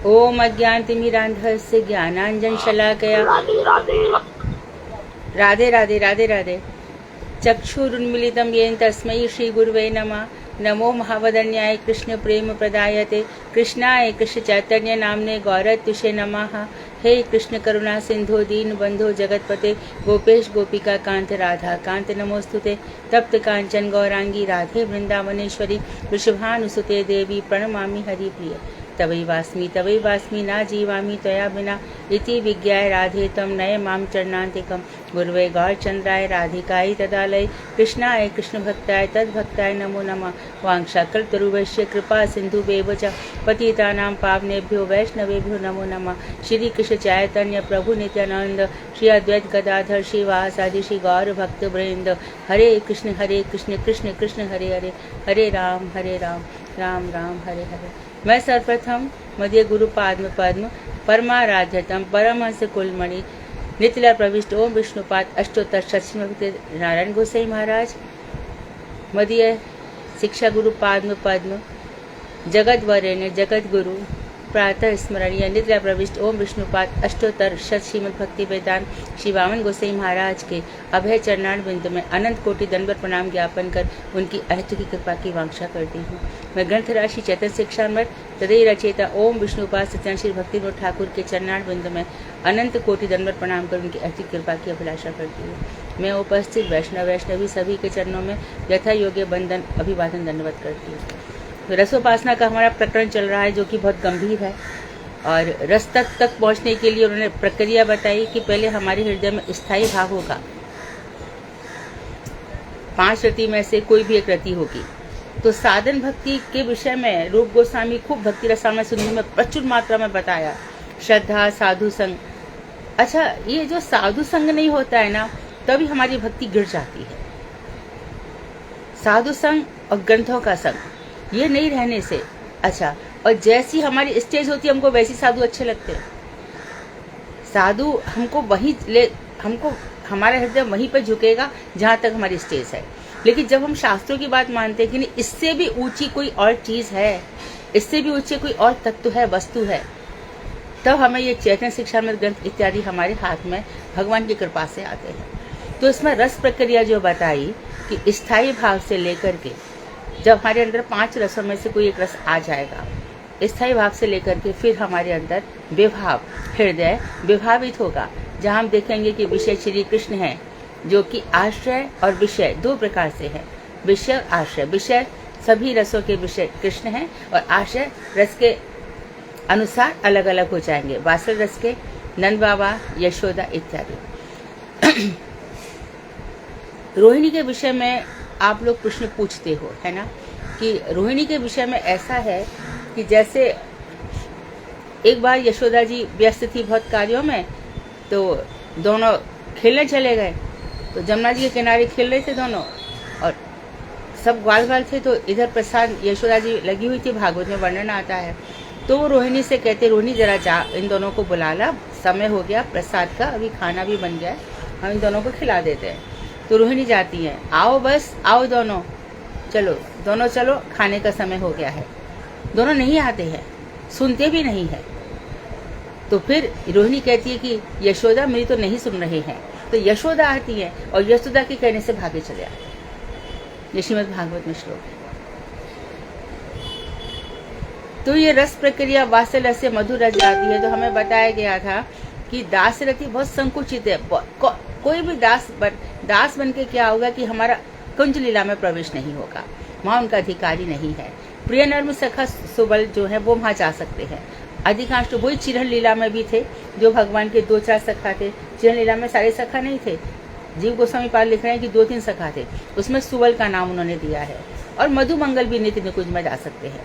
ओम अज्ञानतिमिरान्धस्य ज्ञानाञ्जनशलाकया राधे राधे राधे राधे चक्षुरुन्मीलितं येन तस्मै श्रीगुरुवे नमः। नमो महावदन्याय कृष्ण प्रेम प्रदायते कृष्णाय कृष्ण चैतन्य नामने गौरत्युषे नमः। हे कृष्ण करुणा सिंधु दीन बंधु जगतपते गोपेश गोपिका कांत राधा कांत नमोस्तुते। तप्त कांचन गौरांगी राधे वृंदावनेश्वरी वृषभानुसुते देवी प्रणमामि हरिप्रिय। तवै वास्मि ना जीवामि त्वया बिना इति विज्ञाय राधे तम नय माम चरणान्तिकम। गुरुवे गौरचंद्राय राधिकायै तदालय कृष्णाय कृष्ण भक्ताय तद्भक्ताय नमो नमः। वांशाकल्पतरुभ्यश्च कृपा सिन्धुभ्येव च पतितानां पावनेभ्यो वैष्णवेभ्यो नमो नमः। श्री कृष्ण चैतन्य प्रभु नित्यानंद श्री अद्वैत गदाधर श्रीवासादि श्री गौर भक्त वृंद। हरे कृष्ण कृष्ण कृष्ण हरे हरे हरे राम राम राम हरे हरे। मैं सर्वप्रथम मध्य गुरु पाद्म पद्म परमाराध्यतम परमहंस कुलमणि नितिला प्रविष्ट ओम विष्णुपाद अष्टोत्तर शतश्री नारायण गोसाई महाराज मध्य शिक्षा गुरु पाद्म पद्म जगत वरेण्य जगत गुरु प्रातः स्मरणीय निद्रा प्रविष्ट ओम विष्णुपाद अष्टोत्तर शत श्रीमद भक्ति वेदांत श्री वामन गोसाई महाराज के अभय चरणार बिंदु में अनंत कोटि दंडवत प्रणाम ज्ञापन कर उनकी अहत की कृपा की वांछा करती हूँ। मैं ग्रंथ राशि चैतन्य शिक्षामृत तदय रचेता ओम विष्णुपाद सत्यान श्री भक्ति विनोद ठाकुर के चरणार बिंदु में अनंत कोटि दंडवत प्रणाम कर उनकी अहत कृपा की अभिलाषा करती हूँ। मैं उपस्थित वैष्णवी सभी के चरणों में यथा योग्य बंदन अभिवादन दंडवत करती हूँ। तो रसोपासना का हमारा प्रकरण चल रहा है जो कि बहुत गंभीर है और रस तक पहुंचने के लिए उन्होंने प्रक्रिया बताई कि पहले हमारे हृदय में स्थायी भाव होगा। 5 रति में से कोई भी एक रति होगी। तो साधन भक्ति के विषय में रूप गोस्वामी खूब भक्ति रसायन सुनने में प्रचुर मात्रा में बताया। श्रद्धा साधु संग। अच्छा, ये जो साधु संग नहीं होता है ना तभी हमारी भक्ति गिर जाती है। साधु संग और ग्रंथों का संग ये नहीं रहने से अच्छा, और जैसी हमारी स्टेज होती है हमको वैसी साधु अच्छे लगते हैं। साधु हमको हमको हमारा हृदय वहीं पर झुकेगा जहाँ तक हमारी स्टेज है। लेकिन जब हम शास्त्रों की बात मानते हैं कि नहीं, इससे भी ऊंची कोई और चीज है, इससे भी ऊंचे कोई और तत्व है, वस्तु है, तब हमें ये चैतन्य शिक्षामृत ग्रंथ इत्यादि हमारे हाथ में भगवान की कृपा से आते हैं। तो इसमें रस प्रक्रिया जो बताई कि स्थायी भाव से लेकर के जब हमारे अंदर 5 रसों में से कोई एक रस आ जाएगा, स्थायी भाव से लेकर के फिर हमारे अंदर विभाव हृदय विभावित होगा, जहाँ हम देखेंगे कि विषय श्री कृष्ण है, जो कि आश्रय और विषय 2 प्रकार से है। विषय और आश्रय। विषय सभी रसों के विषय कृष्ण है और आश्रय रस के अनुसार अलग अलग हो जाएंगे। वात्सल रस के नंद बाबा, यशोदा इत्यादि। रोहिणी के विषय में आप लोग प्रश्न पूछते हो, है ना, कि रोहिणी के विषय में ऐसा है कि जैसे एक बार यशोदा जी व्यस्त थी बहुत कार्यों में, तो दोनों खेलने चले गए। तो जमुना जी के किनारे खेल रहे थे दोनों और सब ग्वाल थे। तो इधर प्रसाद यशोदा जी लगी हुई थी, भागवत में वर्णन आता है। तो वो रोहिणी से कहते, रोहिणी जरा जा इन दोनों को बुला ला, समय हो गया प्रसाद का, अभी खाना भी बन गया, हम इन दोनों को खिला देते हैं। तो रोहिणी जाती है, आओ बस आओ दोनों, चलो दोनों चलो, खाने का समय हो गया है। दोनों नहीं आते हैं, सुनते भी नहीं है। तो फिर रोहिणी कहती है कि यशोदा मेरी तो नहीं सुन रहे हैं। तो यशोदा आती है और यशोदा के कहने से भागे चले आते हैं। ये श्रीमद् भागवत में श्लोक है। तो ये रस प्रक्रिया वात्सल रस से मधुर रस जाती है। तो हमें बताया गया था कि दास रति बहुत संकुचित है। कोई भी दास बन के क्या होगा कि हमारा कुंज लीला में प्रवेश नहीं होगा, वहाँ उनका अधिकारी नहीं है। प्रिय नर्म सखा सुबल जो है वो वहाँ जा सकते हैं। अधिकांश तो वही चिरहन लीला में भी थे, जो भगवान के 2-4 सखा थे। चिरहन लीला में सारे सखा नहीं थे। जीव गोस्वामी पाल लिख रहे हैं कि 2-3 सखा थे, उसमें सुबल का नाम उन्होंने दिया है। और मधुमंगल भी नित्य निकुंज में जा सकते हैं।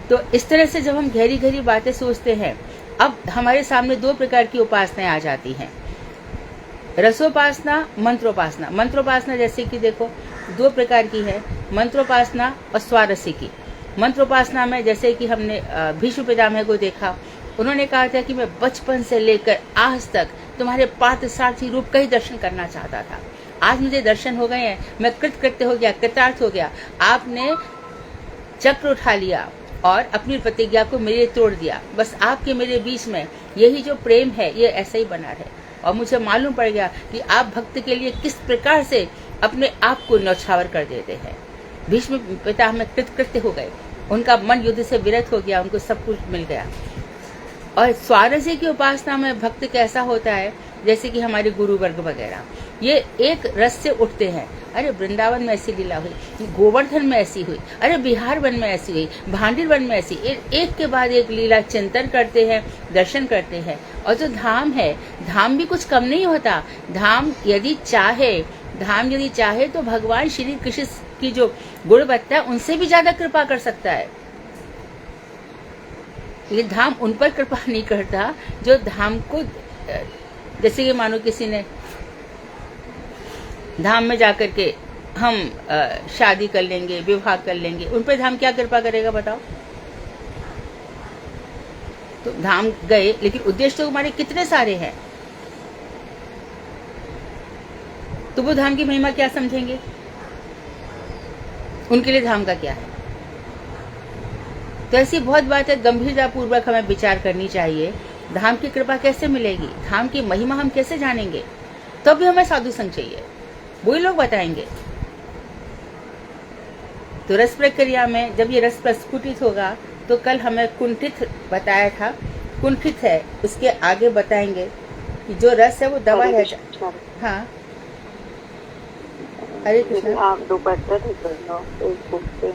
तो इस तरह से जब हम गहरी गहरी बातें सोचते हैं, अब हमारे सामने 2 प्रकार की उपासनाएं आ जाती हैं, रसोपासना, मंत्रोपासना। मंत्रोपासना जैसे कि देखो 2 प्रकार की है, मंत्रोपासना और स्वारसिकी। मंत्रोपासना में जैसे कि हमने भीष्म पितामह को देखा, उन्होंने कहा था कि मैं बचपन से लेकर आज तक तुम्हारे पात्र सारथी रूप का ही दर्शन करना चाहता था। आज मुझे दर्शन हो गए हैं, मैं कृतकृत्य हो गया, कृतार्थ हो गया। आपने चक्र उठा लिया, और अपनी प्रतिज्ञा को मेरे तोड़ दिया। बस आपके मेरे बीच में यही जो प्रेम है ये ऐसा ही बना रहे। और मुझे मालूम पड़ गया कि आप भक्त के लिए किस प्रकार से अपने आप को न्यौछावर कर देते हैं। भीष्म पिता में कृतकृत्य हो गए, उनका मन युद्ध से विरत हो गया, उनको सब कुछ मिल गया। और स्वारस्य की उपासना में भक्त कैसा होता है, जैसे कि हमारे गुरु वर्ग वगैरह ये एक रस से उठते हैं। अरे वृंदावन में ऐसी लीला हुई, गोवर्धन में ऐसी हुई, अरे बिहार वन में ऐसी हुई, भांडीर वन में ऐसी, एक के बाद एक लीला चिंतन करते हैं, दर्शन करते हैं। और जो धाम है, धाम भी कुछ कम नहीं होता। धाम यदि चाहे तो भगवान श्री कृष्ण की जो गुणवत्ता है उनसे भी ज्यादा कृपा कर सकता है। ये धाम उन पर कृपा नहीं करता जो धाम को, जैसे कि मानो किसी ने धाम में जाकर के हम शादी कर लेंगे, विवाह कर लेंगे, उन पर धाम क्या कृपा करेगा बताओ। तो धाम गए, लेकिन उद्देश्य तो हमारे कितने सारे हैं, तो वो धाम की महिमा क्या समझेंगे, उनके लिए धाम का क्या है। तो ऐसी बहुत बात है, गंभीरता पूर्वक हमें विचार करनी चाहिए। धाम की कृपा कैसे मिलेगी, धाम की महिमा हम कैसे जानेंगे। तो भी हमें साधु संग चाहिए, वही लोग बताएंगे। तो रस प्रक्रिया में जब ये रस प्रस्फुटित होगा, तो कल हमें कुंठित बताया था, कुंठित है, उसके आगे बताएंगे कि जो रस है वो दवा है। हाँ, हरे कृष्ण। आप दोपहर फेसबुक पे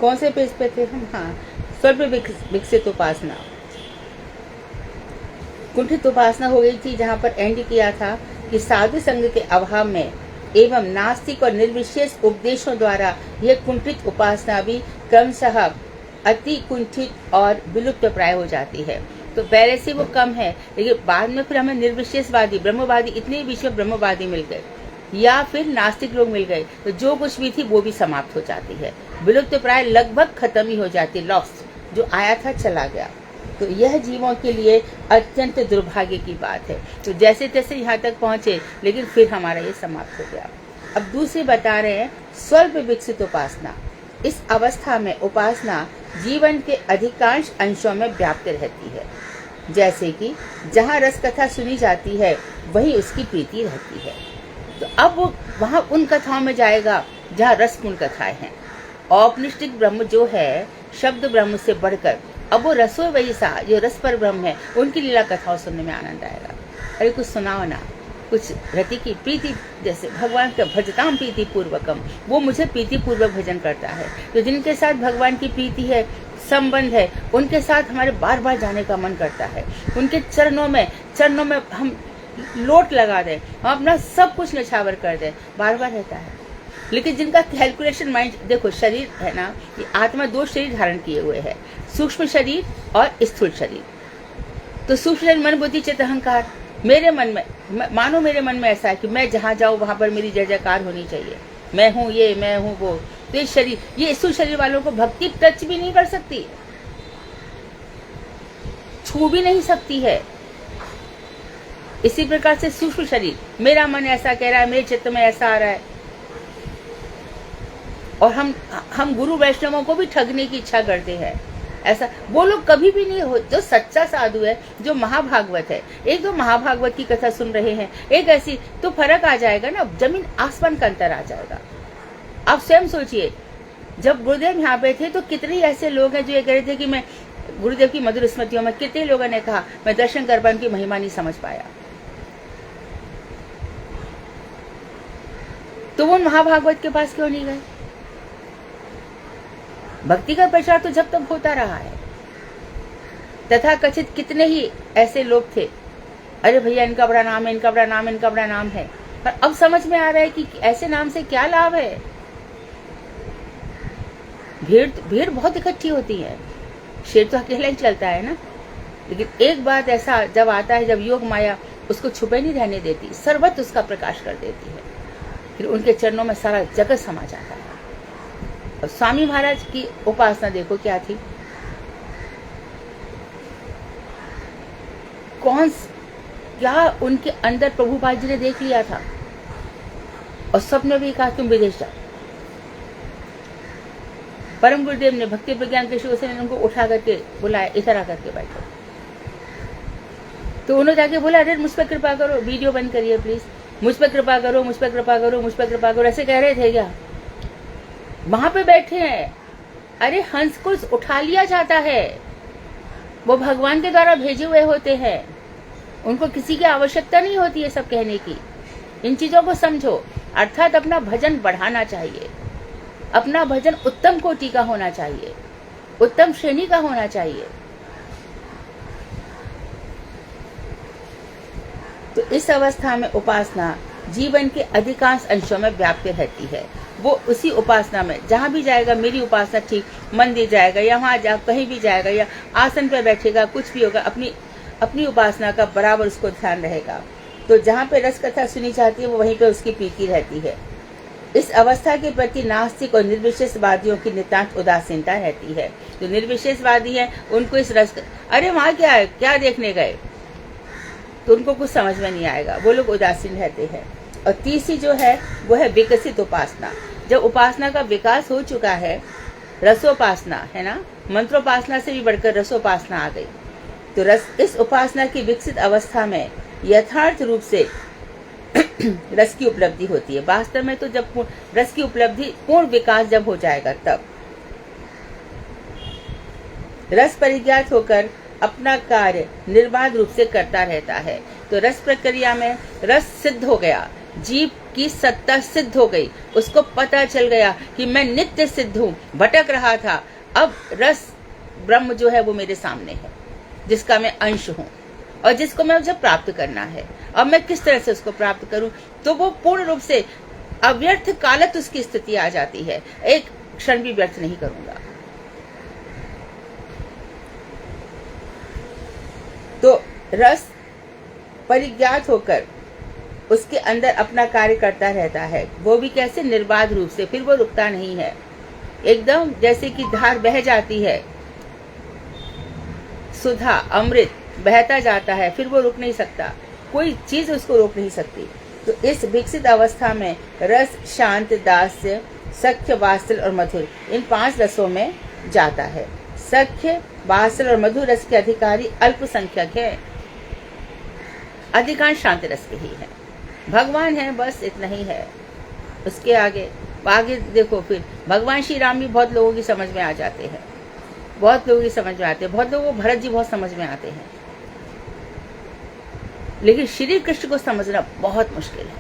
कौन से पेज पे थे हम? हाँ, स्वल्प विकसित उपासना, कुंठित उपासना हो गई थी, जहाँ पर एंड किया था कि साधु संग के अभाव में एवं नास्तिक और निर्विशेष उपदेशों द्वारा यह कुंठित उपासना भी क्रमशः अति कुंठित और विलुप्त प्राय हो जाती है। तो पहले से वो कम है, लेकिन बाद में फिर हमें निर्विशेषवादी, ब्रह्मवादी, इतने बीच में ब्रह्मवादी मिल गए या फिर नास्तिक लोग मिल गए, तो जो कुछ भी थी वो भी समाप्त हो जाती है, विलुप्त प्राय लगभग खत्म ही हो जाती है, लॉस्ट, जो आया था चला गया। तो यह जीवों के लिए अत्यंत दुर्भाग्य की बात है। तो जैसे तैसे यहाँ तक पहुंचे, लेकिन फिर हमारा ये समाप्त हो गया। अब दूसरे बता रहे हैं स्वल्प विकसित उपासना। इस अवस्था में उपासना जीवन के अधिकांश अंशों में व्याप्त रहती है, जैसे कि जहाँ रस कथा सुनी जाती है वहीं उसकी प्रीति रहती है। तो अब वो वहाँ उन कथाओं में जाएगा जहाँ रसपूर्ण कथाएं हैं। औपनिष्ठिक ब्रह्म जो है, शब्द ब्रह्म से बढ़कर, अब वो रसो वैसा जो रस पर ब्रह्म है, उनकी लीला कथाओं सुनने में आनंद आएगा। अरे कुछ सुनाओ ना, कुछ रति की प्रीति, जैसे भगवान का भजताम प्रीति पूर्वकम, वो मुझे प्रीति पूर्वक भजन करता है। तो जिनके साथ भगवान की प्रीति है, संबंध है, उनके साथ हमारे बार बार जाने का मन करता है। उनके चरणों में हम लोट लगा दें, हम अपना सब कुछ न्यौछावर कर दें, बार बार रहता है। लेकिन जिनका कैलकुलेशन माइंड, देखो शरीर है ना, ये आत्मा दो शरीर धारण किए हुए है, सूक्ष्म शरीर और स्थूल शरीर। तो सूक्ष्म शरीर मन बुद्धि चित्त अहंकार, मेरे मन में मानो मेरे मन में ऐसा है कि मैं जहाँ जाऊँ वहां पर मेरी जय जयकार होनी चाहिए, मैं हूँ ये, मैं हूँ वो। तो ये शरीर, ये स्थूल शरीर वालों को भक्ति टच भी नहीं कर सकती, छू भी नहीं सकती है। इसी प्रकार से सूक्ष्म शरीर, मेरा मन ऐसा कह रहा है, मेरे चित्त में ऐसा आ रहा है, और हम गुरु वैष्णवों को भी ठगने की इच्छा करते हैं। ऐसा वो लोग कभी भी नहीं हो। जो सच्चा साधु है, जो महाभागवत है, एक दो महाभागवत की कथा सुन रहे हैं, एक ऐसी, तो फर्क आ जाएगा ना, जमीन आसमान का अंतर आ जाएगा। आप स्वयं सोचिए, जब गुरुदेव यहाँ पे थे तो कितने ऐसे लोग हैं जो ये कह रहे थे कि मैं गुरुदेव की मधुर स्मृतियों में, कितने लोगों ने कहा मैं दर्शन कर पाया, उनकी महिमा नहीं समझ पाया। तो वो महाभागवत के पास क्यों नहीं गए? भक्ति का प्रचार तो जब तक होता रहा है। तथा कथित कितने ही ऐसे लोग थे, अरे भैया इनका बड़ा नाम है, इनका बड़ा नाम है, इनका बड़ा नाम है, पर अब समझ में आ रहा है कि ऐसे नाम से क्या लाभ है। भीड़ बहुत इकट्ठी होती है, शेर तो अकेला ही चलता है ना। लेकिन एक बात ऐसा जब आता है, जब योग माया उसको छुपे नहीं रहने देती, सर्वत्र उसका प्रकाश कर देती है, फिर उनके चरणों में सारा जगत समा जाता है। और स्वामी महाराज की उपासना देखो क्या थी। क्या उनके अंदर प्रभुपाद जी ने देख लिया था और स्वप्न भी कहा तुम विदेश जाओ। परम गुरुदेव ने भक्ति प्रज्ञान के शिव से उनको उठा करके बुलाया, इधर आकर के बैठो। तो उन्होंने जाके बोला अरे मुझ पर कृपा करो, वीडियो बंद करिए प्लीज, मुझ पर कृपा करो, मुझ पर कृपा करो, मुझ पर कृपा करो, ऐसे कह रहे थे क्या? वहां पे बैठे हैं। अरे हंस को उठा लिया जाता है, वो भगवान के द्वारा भेजे हुए होते हैं, उनको किसी की आवश्यकता नहीं होती है सब कहने की। इन चीजों को समझो। अर्थात अपना भजन बढ़ाना चाहिए, अपना भजन उत्तम कोटि का होना चाहिए, उत्तम श्रेणी का होना चाहिए। तो इस अवस्था में उपासना जीवन के अधिकांश अंशों में व्याप्त रहती है। वो उसी उपासना में जहां भी जाएगा, मेरी उपासना ठीक, मंदिर जाएगा या वहां जा कहीं भी जाएगा या आसन पर बैठेगा, कुछ भी होगा, अपनी उपासना का बराबर उसको ध्यान रहेगा। तो जहाँ पे रस कथा सुनी जाती है वो वहीं पे उसकी प्रीति रहती है। इस अवस्था के प्रति नास्तिक और निर्विशेषवादियों की नितांत उदासीनता रहती है। जो निर्विशेषवादी है उनको इस रस अरे वहाँ क्या है, क्या देखने गए, तो उनको कुछ समझ में नहीं आएगा, वो लोग उदासीन रहते हैं। और तीसरी जो है वो है विकसित उपासना। जब उपासना का विकास हो चुका है, रसोपासना है ना, मंत्रोपासना से भी बढ़कर रसोपासना आ गई, तो इस उपासना की विकसित अवस्था में यथार्थ रूप से रस की उपलब्धि होती है। वास्तव में तो जब रस की उपलब्धि, पूर्ण विकास जब हो जाएगा, तब रस परिज्ञात होकर अपना कार्य निर्बाध रूप से करता रहता है। तो रस प्रक्रिया में रस सिद्ध हो गया, जीव की सत्ता सिद्ध हो गई, उसको पता चल गया कि मैं नित्य सिद्ध हूँ, भटक रहा था, अब रस ब्रह्म जो है वो मेरे सामने है, जिसका मैं अंश हूँ और जिसको मैं मुझे प्राप्त करना है। अब मैं किस तरह से उसको प्राप्त करूं, तो वो पूर्ण रूप से अव्यर्थ कालत उसकी स्थिति आ जाती है, एक क्षण भी व्यर्थ नहीं करूंगा। तो रस परिज्ञात होकर उसके अंदर अपना कार्य करता रहता है, वो भी कैसे, निर्बाध रूप से। फिर वो रुकता नहीं है, एकदम जैसे कि धार बह जाती है, सुधा अमृत बहता जाता है, फिर वो रुक नहीं सकता, कोई चीज उसको रोक नहीं सकती। तो इस विकसित अवस्था में रस, शांत, दास्य, सख्य, वात्सल और मधुर, इन 5 रसों में जाता है। सख्य, वात्सल और मधुर रस के अधिकारी अल्पसंख्यक है, अधिकांश शांत रस के ही है। भगवान है, बस इतना ही है। उसके आगे देखो, फिर भगवान श्री राम भी बहुत लोगों की समझ में आ जाते हैं, बहुत लोगों की समझ में आते हैं, बहुत लोगों को भरत जी बहुत समझ में आते हैं, लेकिन श्री कृष्ण को समझना बहुत मुश्किल है।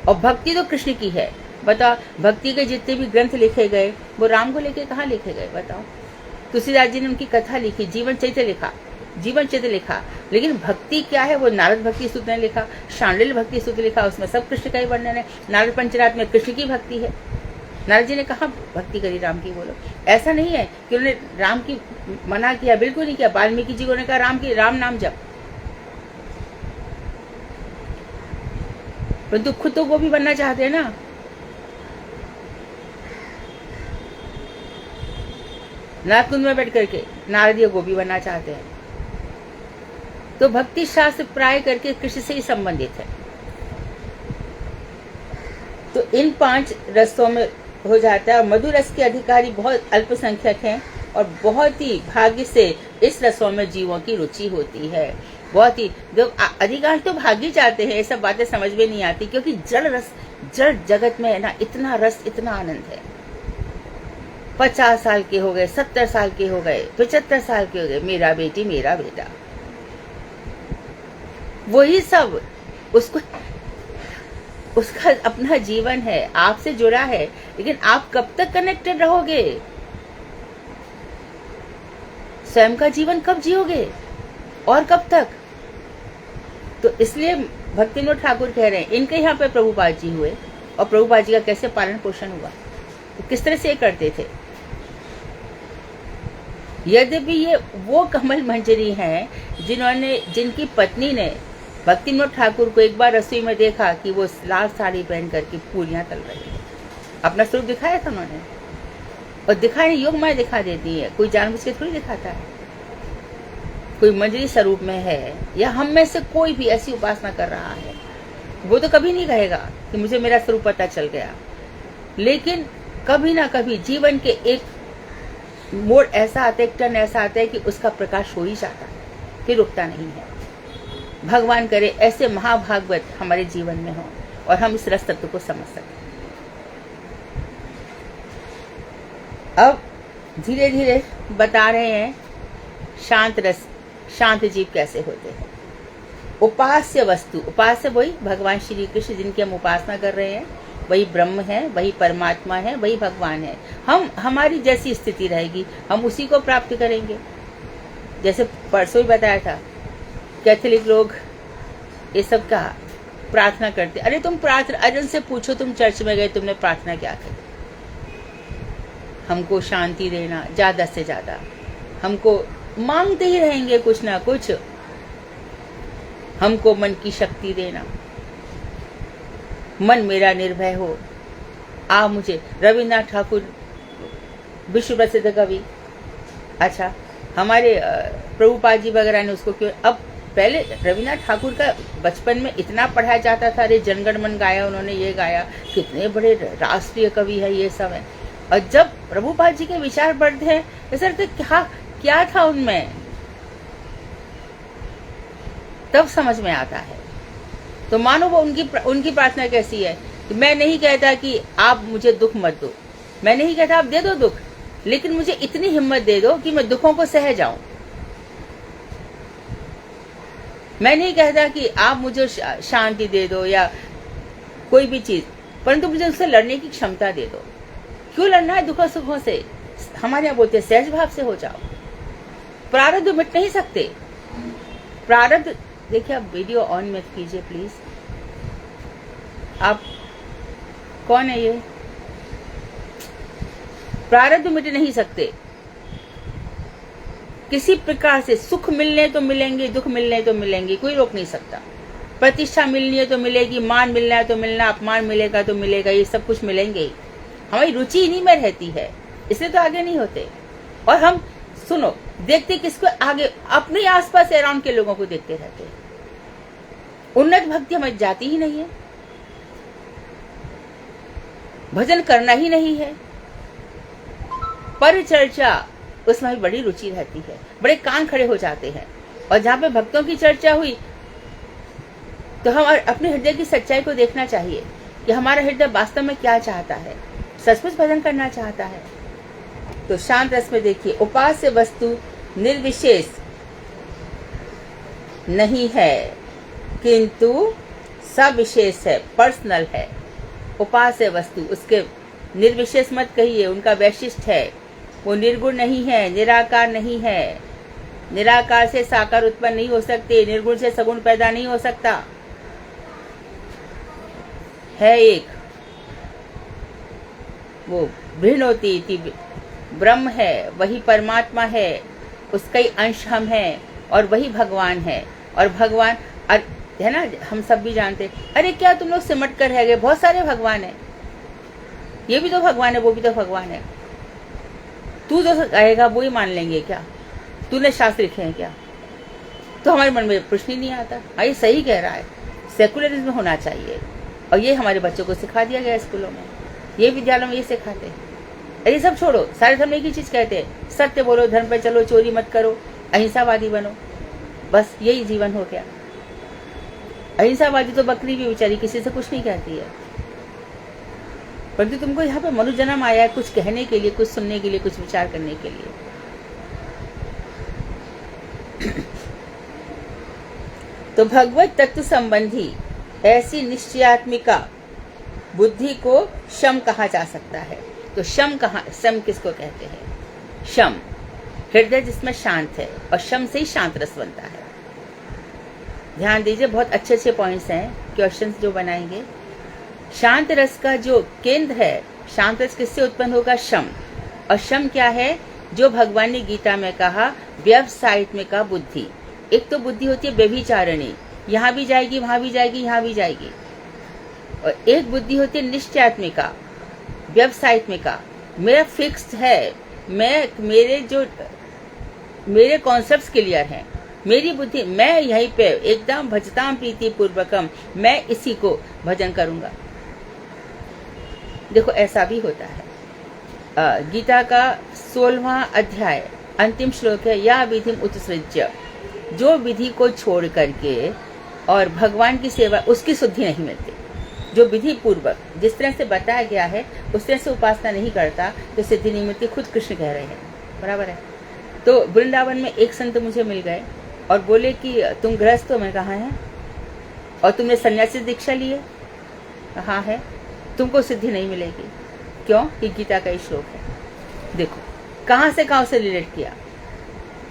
और भक्ति तो कृष्ण की है। बताओ, भक्ति के जितने भी ग्रंथ लिखे गए वो राम को लेके कहाँ लिखे गए, बताओ। तुलसीदास जी ने उनकी कथा लिखी, जीवन चरित्र लिखा, लेकिन भक्ति क्या है वो नारद भक्ति सूत्र ने लिखा, शांडिल्य भक्ति सूत्र लिखा, उसमें सब कृष्ण का ही वर्णन है। नारद पंचरात्र में कृष्ण की भक्ति है। नारद जी ने कहा भक्ति करी राम की, बोलो। ऐसा नहीं है कि उन्होंने राम की मना किया, बिल्कुल नहीं किया। वाल्मीकि जी को ने कहा राम नाम जप, परंतु खुद तो गोपी बनना चाहते हैं ना। नाकुंज में बैठ करके नारद जी गोपी बनना चाहते हैं। तो भक्ति शास्त्र प्राय करके कृष्ण से ही संबंधित है। तो इन 5 रसों में हो जाता है। मधुर रस के अधिकारी बहुत अल्पसंख्यक हैं और बहुत ही भाग्य से इस रसों में जीवों की रुचि होती है। बहुत ही जो अधिकांश तो भाग ही जाते हैं, ये सब बातें समझ में नहीं आती, क्योंकि जड़ जगत में है ना, इतना रस, इतना आनंद है। 50 साल के हो गए, 70 साल के हो गए, 75 साल के हो गए, मेरा बेटी मेरा बेटा, वही सब उसका अपना जीवन है, आपसे जुड़ा है, लेकिन आप कब तक कनेक्टेड रहोगे, स्वयं का जीवन कब जियोगे और कब तक। तो इसलिए भक्तिविनोद ठाकुर कह रहे हैं, इनके यहाँ पे प्रभुपाद जी हुए और प्रभुपाद जी का कैसे पालन पोषण हुआ, तो किस तरह से ये करते थे। यद्यपि ये वो कमल मंजरी हैं जिनकी पत्नी ने भक्तिविनोद ठाकुर को एक बार रसोई में देखा कि वो लाल साड़ी पहन करके पूरियां तल रही है। अपना स्वरूप दिखाया था उन्होंने, और दिखाने योगमाया दिखा देती है, कोई जानबूझ के थोड़ी दिखाता है। कोई मंजरी स्वरूप में है या हम में से कोई भी ऐसी उपासना कर रहा है, वो तो कभी नहीं कहेगा कि मुझे मेरा स्वरूप पता चल गया, लेकिन कभी ना कभी जीवन के एक मोड़ ऐसा आता है, एक टर्न ऐसा आता है कि उसका प्रकाश हो ही जाता है, फिर रुकता नहीं है। भगवान करे ऐसे महाभागवत हमारे जीवन में हो और हम इस रस तत्व को समझ सकें। अब धीरे धीरे बता रहे हैं शांत रस, शांत जीव कैसे होते हैं। उपास्य वस्तु, उपास्य वही भगवान श्री कृष्ण जिनकी हम उपासना कर रहे हैं, वही ब्रह्म है, वही परमात्मा है, वही भगवान है। हमारी जैसी स्थिति रहेगी हम उसी को प्राप्त करेंगे। जैसे परसों ही बताया था, कैथोलिक लोग ये सब का प्रार्थना करते, अरे तुम प्रार्थना, अरे उनसे पूछो तुम चर्च में गए, तुमने प्रार्थना क्या की? हमको शांति देना, ज्यादा से ज्यादा हमको मांगते ही रहेंगे कुछ ना कुछ, हमको मन की शक्ति देना, मन मेरा निर्भय हो। आप मुझे, रविन्द्रनाथ ठाकुर विश्व प्रसिद्ध कवि, अच्छा हमारे प्रभुपाद जी वगैरह ने उसको क्यों, अब पहले रविन्द्रनाथ ठाकुर का बचपन में इतना पढ़ाया जाता था, अरे जनगण मन गाया उन्होंने, ये गाया, कितने बड़े राष्ट्रीय कवि है, ये सब है। और जब प्रभुपाद जी के विचार बढ़ते हैं, ऐसा क्या था उनमें, तब समझ में आता है। तो मानो वो उनकी प्रार्थना कैसी है कि मैं नहीं कहता कि आप मुझे दुख मत दो, मैं नहीं कहता आप दे दो दुख, लेकिन मुझे इतनी हिम्मत दे दो कि मैं दुखों को सह जाऊं। मैं नहीं कहता कि आप मुझे शांति दे दो या कोई भी चीज, परंतु मुझे उससे लड़ने की क्षमता दे दो। क्यों लड़ना है दुखों सुखों से? हमारे यहाँ बोलते सहज भाव से हो जाओ। प्रारब्ध मिट नहीं सकते, प्रारब्ध, देखिए आप वीडियो ऑन मत कीजिए प्लीज। आप कौन है ये? प्रारब्ध मिट नहीं सकते किसी प्रकार से। सुख मिलने तो मिलेंगे, दुख मिलने तो मिलेंगे, कोई रोक नहीं सकता। प्रतिष्ठा मिलनी है तो मिलेगी, मान मिलना है तो मिलना, अपमान मिलेगा तो मिलेगा, ये सब कुछ मिलेंगे ही। हमारी रुचि इन्हीं में रहती है, इसलिए तो आगे नहीं होते। और हम सुनो देखते किसको आगे, अपने आसपास अराउंड के लोगों को देखते रहते हैं। उन्नत भक्ति हमारी जाती ही नहीं है, भजन करना ही नहीं है, परिचर्चा उसमें भी बड़ी रुचि रहती है, बड़े कान खड़े हो जाते हैं। और जहाँ पे भक्तों की चर्चा हुई तो हम अपने हृदय की सच्चाई को देखना चाहिए कि हमारा हृदय वास्तव में क्या चाहता है, सचमुच भजन करना चाहता है। तो शांत रस में देखिए, उपास्य वस्तु निर्विशेष नहीं है किंतु सविशेष है, पर्सनल है। उपास्य वस्तु, उसके निर्विशेष मत कहिए, उनका वैशिष्ट है, वो निर्गुण नहीं है, निराकार नहीं है। निराकार से साकार उत्पन्न नहीं हो सकते, निर्गुण से सगुण पैदा नहीं हो सकता। है एक, वो बृहनोति इति ब्रह्म है, वही परमात्मा है, उसका ही अंश हम हैं और वही भगवान है। और भगवान है ना, हम सब भी जानते, अरे क्या तुम लोग सिमट कर रह गए, बहुत सारे भगवान है, ये भी तो भगवान है, वो भी तो भगवान है। तू जो कहेगा वो ही मान लेंगे क्या? तूने शास्त्र लिखे हैं क्या? तो हमारे मन में प्रश्न ही नहीं आता। ये सही कह रहा है, सेकुलरिज्म होना चाहिए। और ये हमारे बच्चों को सिखा दिया गया स्कूलों में, ये विद्यालयों में ये सिखाते हैं। अरे सब छोड़ो, सारे धर्म एक ही चीज कहते हैं, सत्य बोलो, धर्म पे चलो, चोरी मत करो, अहिंसावादी बनो, बस यही जीवन हो गया। अहिंसावादी तो बकरी भी बेचारी किसी से कुछ नहीं कहती है, परंतु तुमको यहाँ पे मनुष्य जन्म आया है कुछ कहने के लिए, कुछ सुनने के लिए, कुछ विचार करने के लिए। तो भगवत तत्व संबंधी ऐसी निश्चयात्मिका बुद्धि को शम कहा जा सकता है। तो शम किसको कहते हैं? शम, हृदय जिसमें शांत है, और शम से ही शांत रस बनता है। ध्यान दीजिए, बहुत अच्छे अच्छे पॉइंट्स हैं, क्वेश्चंस जो बनाएंगे। शांत रस का जो केंद्र है, शांत रस किससे उत्पन्न होगा? शम। और शम क्या है? जो भगवान ने गीता में कहा, व्यवसायित्मिका बुद्धि। एक तो बुद्धि होती है व्यभिचारिणी, यहाँ भी जाएगी, वहां भी जाएगी, यहाँ भी जाएगी। और एक बुद्धि होती है निश्चयात्मिका, व्यवसायित्मिका, मेरा फिक्स्ड है, मेरे कॉन्सेप्ट्स क्लियर हैं, मेरी बुद्धि, मैं यहीं पे एकदम भजताम प्रीति पूर्वकम, मैं इसी को भजन करूंगा। देखो ऐसा भी होता है। गीता का 16वां अध्याय अंतिम श्लोक है, या विधि उत्सृज्य, जो विधि को छोड़ करके और भगवान की सेवा, उसकी शुद्धि नहीं मिलती। जो विधि पूर्वक जिस तरह से बताया गया है उस तरह से उपासना नहीं करता तो सिद्धि नहीं मिलती, खुद कृष्ण कह रहे हैं, बराबर है। तो वृंदावन में एक संत मुझे मिल गए और बोले कि तुम गृहस्थ हो? मैं कहा है। और तुमने सन्यासी दीक्षा ली है? कहा है। तुमको सिद्धि नहीं मिलेगी। क्यों? कि गीता का ही श्लोक है। देखो कहां से रिलेट किया।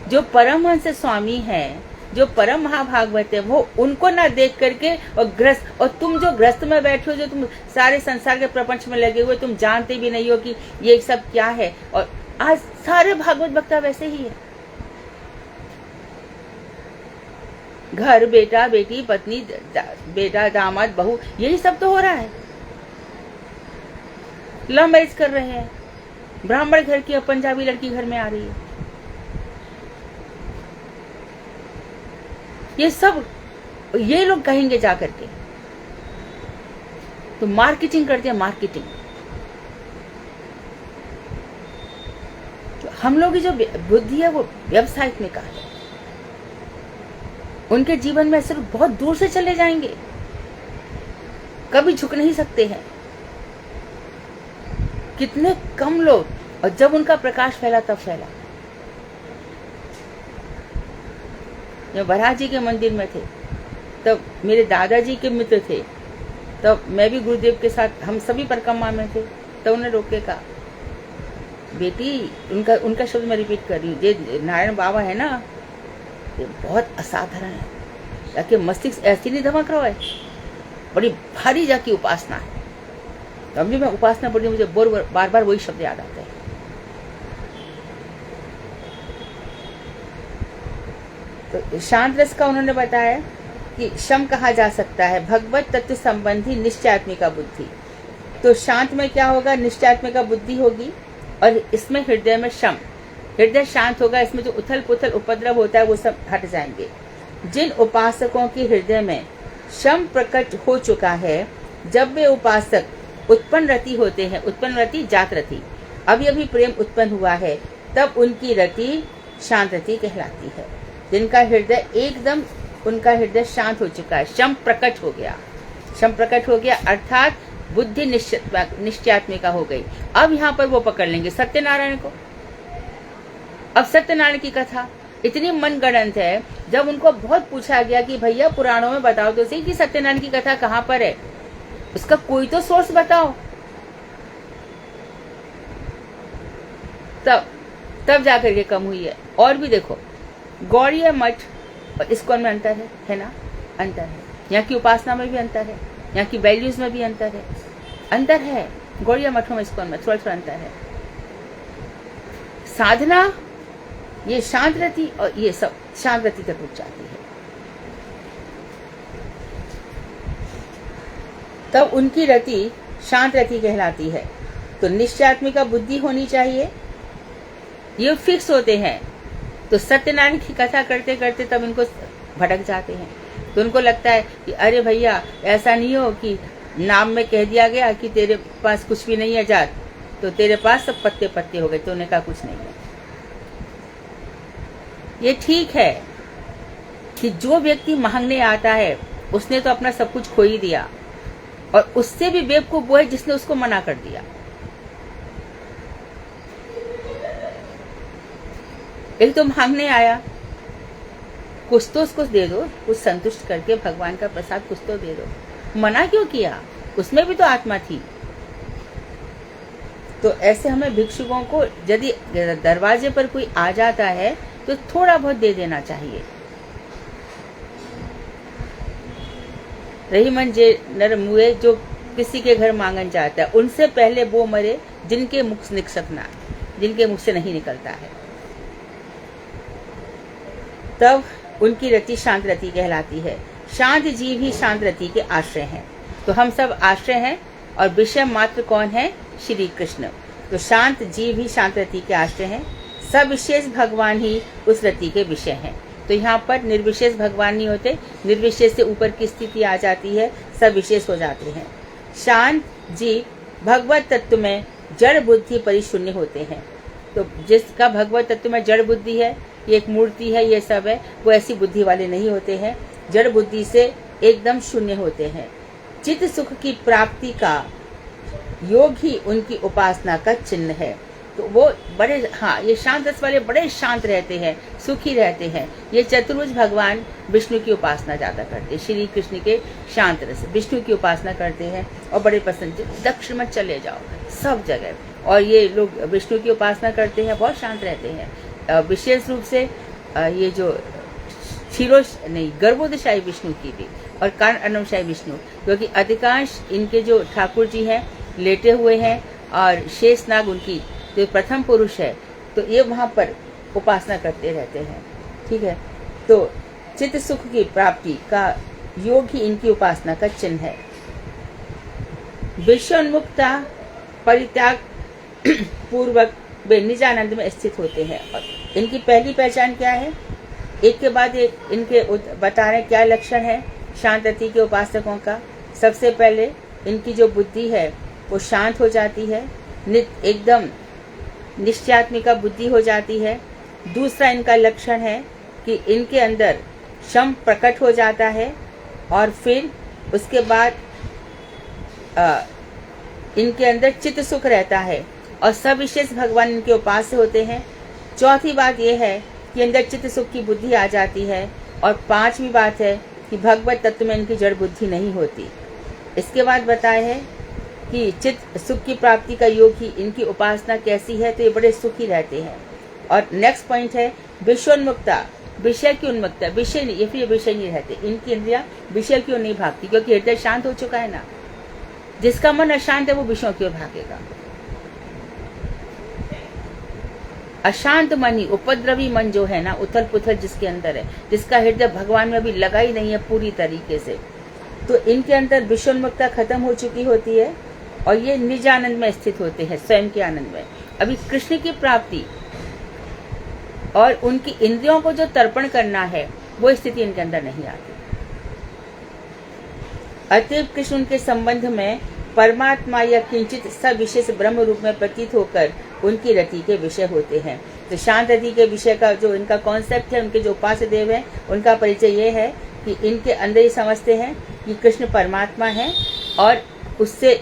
जो परमहंस स्वामी हैं, जो परम महाभागवत है, वो उनको ना देख करके और ग्रस्त, और तुम जो ग्रस्त में बैठे हो, जो तुम सारे संसार के प्रपंच में लगे हुए, तुम जानते भी नहीं हो कि ये सब क्या है। और आज सारे भागवत वक्ता वैसे ही है। घर, बेटा बेटी, पत्नी, बेटा दामाद, बहू, यही सब तो हो रहा है। लव मैरिज कर रहे हैं, ब्राह्मण घर की पंजाबी लड़की घर में आ रही है। ये सब ये लोग कहेंगे जा करके, तो मार्केटिंग करते हैं, मार्केटिंग। तो हम लोग की जो बुद्धि है वो व्यवसायिक में का है। उनके जीवन में सिर्फ बहुत दूर से चले जाएंगे, कभी झुक नहीं सकते हैं। कितने कम लोग, और जब उनका प्रकाश फैला तब फैला। जब वराह जी के मंदिर में थे तब मेरे दादाजी के मित्र थे, तब मैं भी गुरुदेव के साथ, हम सभी परिक्रमा में थे। तब उन्हें रोक के कहा, बेटी, उनका शब्द मैं रिपीट कर रही हूँ, ये नारायण बाबा है ना, ये बहुत असाधारण है। जाके मस्तिष्क ऐसी नहीं धमक रहा है, बड़ी भारी जाकी उपासना है। तो अभी मैं उपासना पढ़ी, मुझे बार बार वही शब्द याद आते हैं। तो शांत रस का उन्होंने बताया कि शम कहा जा सकता है भगवत तत्व संबंधी निश्चयात्मिका बुद्धि। तो शांत में क्या होगा? निश्चयात्मिका बुद्धि होगी, और इसमें हृदय में शम, हृदय शांत होगा। इसमें जो उथल पुथल उपद्रव होता है वो सब हट जाएंगे। जिन उपासकों के हृदय में शम प्रकट हो चुका है, जब वे उपासक उत्पन्न रति होते हैं, उत्पन्न रति जात रति, अभी प्रेम उत्पन्न हुआ है, तब उनकी रति शांत रति कहलाती है। जिनका हृदय एकदम, उनका हृदय शांत हो चुका है, शम प्रकट हो गया, शम प्रकट हो गया, अर्थात बुद्धि निश्चयात्मिका हो गई। अब यहाँ पर वो पकड़ लेंगे सत्यनारायण को। अब सत्यनारायण की कथा इतनी मनगढ़ंत है, जब उनको बहुत पूछा गया कि भैया पुराणों में बताओ तो सही कि सत्यनारायण की कथा कहाँ पर है, उसका कोई तो सोर्स बताओ। तब जाकर के कम हुई है। और भी देखो, गौड़ीय मठ और इस्कॉन में अंतर है ना? अंतर है। यहाँ की उपासना में भी अंतर है, यहाँ की वैल्यूज में भी अंतर है। गौड़ीय मठों में, इस्कॉन में थोड़ा अंतर है। साधना ये शांत रति, और ये सब शांत रति तक रुक जाती है। तब उनकी रति शांत रति कहलाती है। तो निश्चयात्मिका बुद्धि होनी चाहिए, ये फिक्स होते हैं। तो सत्यनारायण की कथा करते करते तब इनको भटक जाते हैं। तो उनको लगता है कि अरे भैया ऐसा नहीं हो कि नाम में कह दिया गया कि तेरे पास कुछ भी नहीं है जात, तो तेरे पास सब पत्ते पत्ते हो गए। तो उन्हें कहा कुछ नहीं है। ये ठीक है कि जो व्यक्ति मांगने आता है उसने तो अपना सब कुछ खो ही दिया, और उससे भी बेवकूफ वो है जिसने उसको मना कर दिया। एक तो मांगने आया, कुछ तो उसको दे दो, कुछ संतुष्ट करके भगवान का प्रसाद कुछ तो दे दो। मना क्यों किया? उसमें भी तो आत्मा थी। तो ऐसे हमें भिक्षुकों को, यदि दरवाजे पर कोई आ जाता है तो थोड़ा बहुत दे देना चाहिए। रही मन जे नर मुए, जो किसी के घर मांगन जाता है, उनसे पहले वो मरे जिनके मुख से निकलना, जिनके मुख से नहीं निकलता है। तब उनकी रति शांत रति कहलाती है। शांत जीव ही शांत रति के आश्रय हैं। तो हम सब आश्रय हैं, और विषय मात्र कौन है? श्री कृष्ण। तो शांत जीव ही शांत रति के आश्रय हैं, सब विशेष भगवान ही उस रति के विषय हैं। तो यहाँ पर निर्विशेष भगवान नहीं होते, निर्विशेष से ऊपर की स्थिति आ जाती है, सब विशेष हो जाते हैं। शांत जीव भगवत तत्व में जड़ बुद्धि परिशून्य होते हैं। तो जिसका भगवत तत्व में जड़ बुद्धि है, ये एक मूर्ति है, ये सब है, वो ऐसी बुद्धि वाले नहीं होते हैं, जड़ बुद्धि से एकदम शून्य होते हैं। चित्त सुख की प्राप्ति का योग ही उनकी उपासना का चिन्ह है। तो वो बड़े, हाँ, ये शांत रस वाले बड़े शांत रहते हैं, सुखी रहते हैं। ये चतुर्भुज भगवान विष्णु की उपासना ज्यादा करते हैं, श्री कृष्ण के शांत रस विष्णु की उपासना करते हैं और बड़े पसंद, दक्षिण में चले जाओ सब जगह। और ये लोग विष्णु की उपासना करते हैं, बहुत शांत रहते हैं। विशेष रूप से ये जो गर्भोदशाही विष्णु की भी और कारण अन्नमशाही विष्णु, क्योंकि अधिकांश इनके जो ठाकुर जी हैं लेटे हुए हैं और शेष नाग उनकी जो प्रथम पुरुष है, तो ये वहां पर उपासना करते रहते हैं। ठीक है, तो चित्त सुख की प्राप्ति का योग ही इनकी उपासना का चिन्ह है। विश्वोन्मुक्ता परित्याग पूर्वक वे निजानंद में स्थित होते हैं। और इनकी पहली पहचान क्या है, एक के बाद एक इनके बता रहे क्या लक्षण है शांत रति के उपासकों का। सबसे पहले इनकी जो बुद्धि है वो शांत हो जाती है, एकदम निश्चयात्मिका बुद्धि हो जाती है। दूसरा इनका लक्षण है कि इनके अंदर शम प्रकट हो जाता है और फिर उसके बाद इनके अंदर चित्त सुख रहता है और सविशेष भगवान इनके उपास्य होते हैं। चौथी बात यह है कि अंदर चित्त सुख की बुद्धि आ जाती है। और पांचवी बात है कि भगवत तत्व में इनकी जड़ बुद्धि नहीं होती। इसके बाद बताया है कि चित्त सुख की प्राप्ति का योग ही इनकी उपासना कैसी है, तो ये बड़े सुखी रहते हैं। और नेक्स्ट पॉइंट है विश्वोन्मुक्ता, विषय की उन्मुक्ता, विषय नहीं, ये फिर विषय नहीं रहते, इनकी इंद्रिया विषय क्यों नहीं भागती, क्योंकि हृदय शांत हो चुका है ना। जिसका मन अशांत है वो विषयों की ओर भागेगा। अशांत मन ही, उपद्रवी मन जो है ना, उथल पुथल जिसके अंदर है, जिसका हृदय भगवान में अभी लगा ही नहीं है पूरी तरीके से, तो इनके अंदर विश्वोन्मुक्ता खत्म हो चुकी होती है और ये निज आनंद में स्थित होते हैं, स्वयं के आनंद में। अभी कृष्ण की प्राप्ति और उनकी इंद्रियों को जो तर्पण करना है वो स्थिति इनके अंदर नहीं आती। अतएव कृष्ण उनके संबंध में परमात्मा या किंचित सविशेष ब्रह्म रूप में प्रतीत होकर उनकी रति के विषय होते हैं। तो शांत रति के विषय का जो इनका कॉन्सेप्ट है, उनके जो उपास्य देव है, उनका परिचय ये है कि इनके अंदर ही समझते हैं कि कृष्ण परमात्मा है और उससे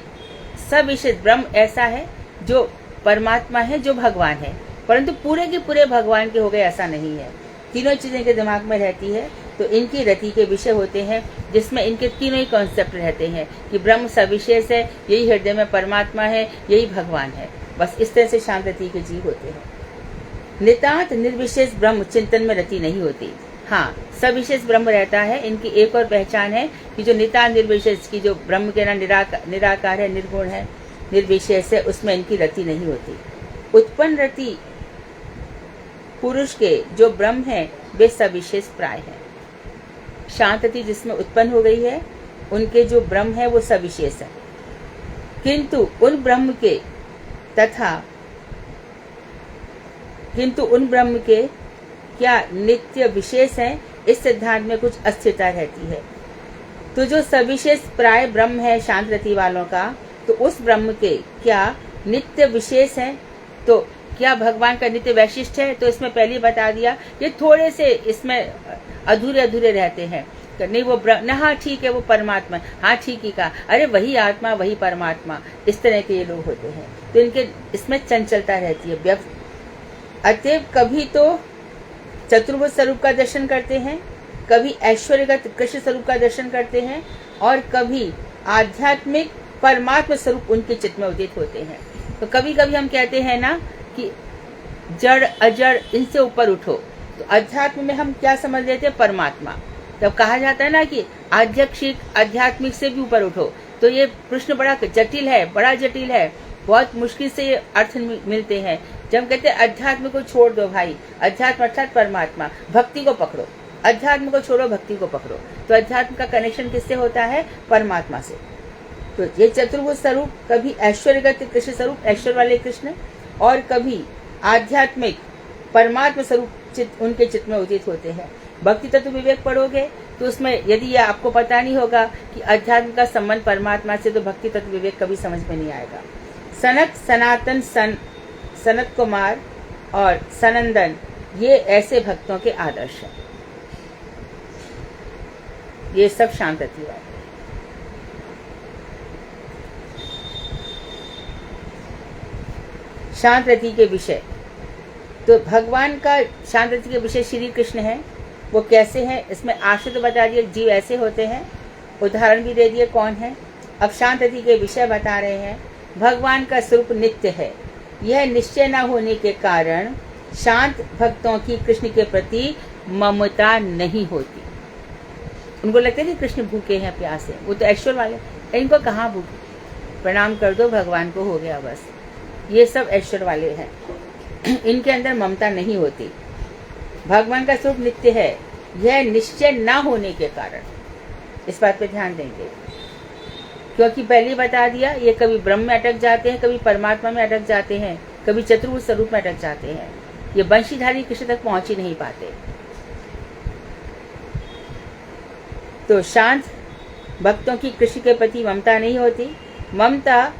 सविशेष ब्रह्म ऐसा है जो परमात्मा है, जो भगवान है, परंतु पूरे के पूरे भगवान के हो गए ऐसा नहीं है। तीनों चीजें इनके दिमाग में रहती है, तो इनकी रति के विषय होते हैं, जिसमें इनके तीनों ही कॉन्सेप्ट रहते हैं कि ब्रह्म सविशेष है, यही हृदय में परमात्मा है, यही भगवान है। बस इस तरह से शांत रति के जीव होते हैं। नितांत निर्विशेष ब्रह्म चिंतन में रति नहीं होती। हाँ, सविशेष ब्रह्म रहता है। इनकी एक और पहचान है कि जो नितांत निर्विशेष की जो ब्रह्म के ना निराकार है, निर्गुण है, निर्विशेष है, उसमें इनकी रति नहीं होती। उत्पन्न रति पुरुष के जो ब्रह्म है वे सविशेष प्राय है। शांत रति जिसमें उत्पन्न हो गई है, उनके जो ब्रह्म है वो सविशेष है, किंतु उन ब्रह्म के क्या नित्य विशेष है, इस सिद्धांत में कुछ अस्थिरता रहती है। तो जो सविशेष प्राय ब्रह्म है शांत रति वालों का, तो उस ब्रह्म के क्या नित्य विशेष है, तो क्या भगवान का नित्य वैशिष्ट है, तो इसमें पहले बता दिया ये थोड़े से इसमें अधूरे अधूरे रहते हैं। नहीं वो ब्रह्म, हाँ ठीक है वो परमात्मा, हाँ ठीक ही कहा, अरे वही आत्मा वही परमात्मा, इस तरह के ये लोग होते हैं। तो इनके इसमें चंचलता रहती है। अतएव कभी तो चतुर्भुज स्वरूप का दर्शन करते हैं, कभी ऐश्वर्यगत कृष्ण स्वरूप का दर्शन करते हैं, और कभी आध्यात्मिक परमात्मा स्वरूप उनके चित्त में उदित होते हैं। तो कभी कभी हम कहते हैं ना कि जड़ अजड़ इनसे ऊपर उठो, तो अध्यात्म में हम क्या समझ लेते हैं, परमात्मा। जब कहा जाता है ना कि आध्यात्मिक से भी ऊपर उठो, तो ये प्रश्न बड़ा जटिल है, बड़ा जटिल है, बहुत मुश्किल से ये अर्थ मिलते हैं। जब कहते हैं अध्यात्म को छोड़ दो भाई, अध्यात्म अर्थात परमात्मा, भक्ति को पकड़ो, अध्यात्म को छोड़ो भक्ति को पकड़ो, तो अध्यात्म का कनेक्शन किससे होता है, परमात्मा से। तो ये चतुर्भुज स्वरूप कभी ऐश्वर्यगत कृष्ण स्वरूप, ऐश्वर्य वाले कृष्ण, और कभी आध्यात्मिक परमात्मा स्वरूप उनके चित्त में उदित होते हैं। भक्ति तत्व विवेक पढ़ोगे तो उसमें यदि ये आपको पता नहीं होगा कि अध्यात्म का संबंध परमात्मा से, तो भक्ति तत्व विवेक कभी समझ में नहीं आएगा। सनक, सनातन, सनत कुमार और सनंदन, ये ऐसे भक्तों के आदर्श हैं। ये सब शांत रति वाले। शांत रति के विषय, तो भगवान का शांत रति के विषय श्री कृष्ण है। वो कैसे हैं, इसमें आश्रित बता दिए, जीव ऐसे होते हैं, उदाहरण भी दे दिए कौन है। अब शांत रति के विषय बता रहे हैं। भगवान का स्वरूप नित्य है। यह निश्चय न होने के कारण शांत भक्तों की कृष्ण के प्रति ममता नहीं होती। उनको लगता है कि कृष्ण भूखे हैं, प्यासे हैं, वो तो ऐश्वर्य वाले, इनको कहाँ भूखे, प्रणाम कर दो भगवान को, हो गया बस। ये सब ऐश्वर्य वाले हैं, इनके अंदर ममता नहीं होती। भगवान का स्वरूप नित्य है, यह निश्चय न होने के कारण, इस बात पे ध्यान देंगे, क्योंकि पहले बता दिया ये कभी ब्रह्म में अटक जाते हैं, कभी परमात्मा में अटक जाते हैं, कभी चतुर्भुज स्वरूप में अटक जाते हैं। ये वंशीधारी कृष्ण तक पहुंच ही नहीं पाते। तो शांत भक्तों की कृष्ण के प्रति ममता नहीं होती। ममता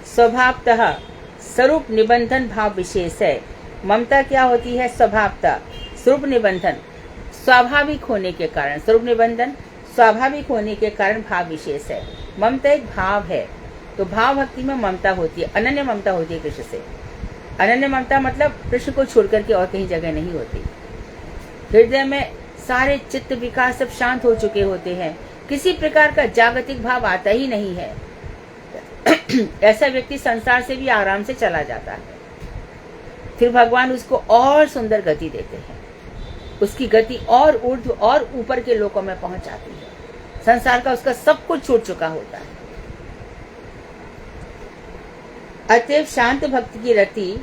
स्वभावतः स्वरूप निबंधन भाव विशेष है। ममता क्या होती है? स्वभावतः स्वरूप निबंधन, स्वाभाविक होने के कारण, स्वरूप निबंधन स्वाभाविक होने के कारण भाव विशेष है। ममता एक भाव है, तो भाव भक्ति में ममता होती है, अनन्य ममता होती है कृष्ण से। अनन्य ममता मतलब कृष्ण को छोड़ करके और कहीं जगह नहीं होती। हृदय में सारे चित्त विकास सब शांत हो चुके होते हैं, किसी प्रकार का जागतिक भाव आता ही नहीं है। ऐसा व्यक्ति संसार से भी आराम से चला जाता है। फिर भगवान उसको और सुंदर गति देते हैं, उसकी गति और ऊर्ध्व और ऊपर के लोकों में पहुंच जाती है। संसार का उसका सब कुछ छूट चुका होता है। अतएव शांत भक्ति की रति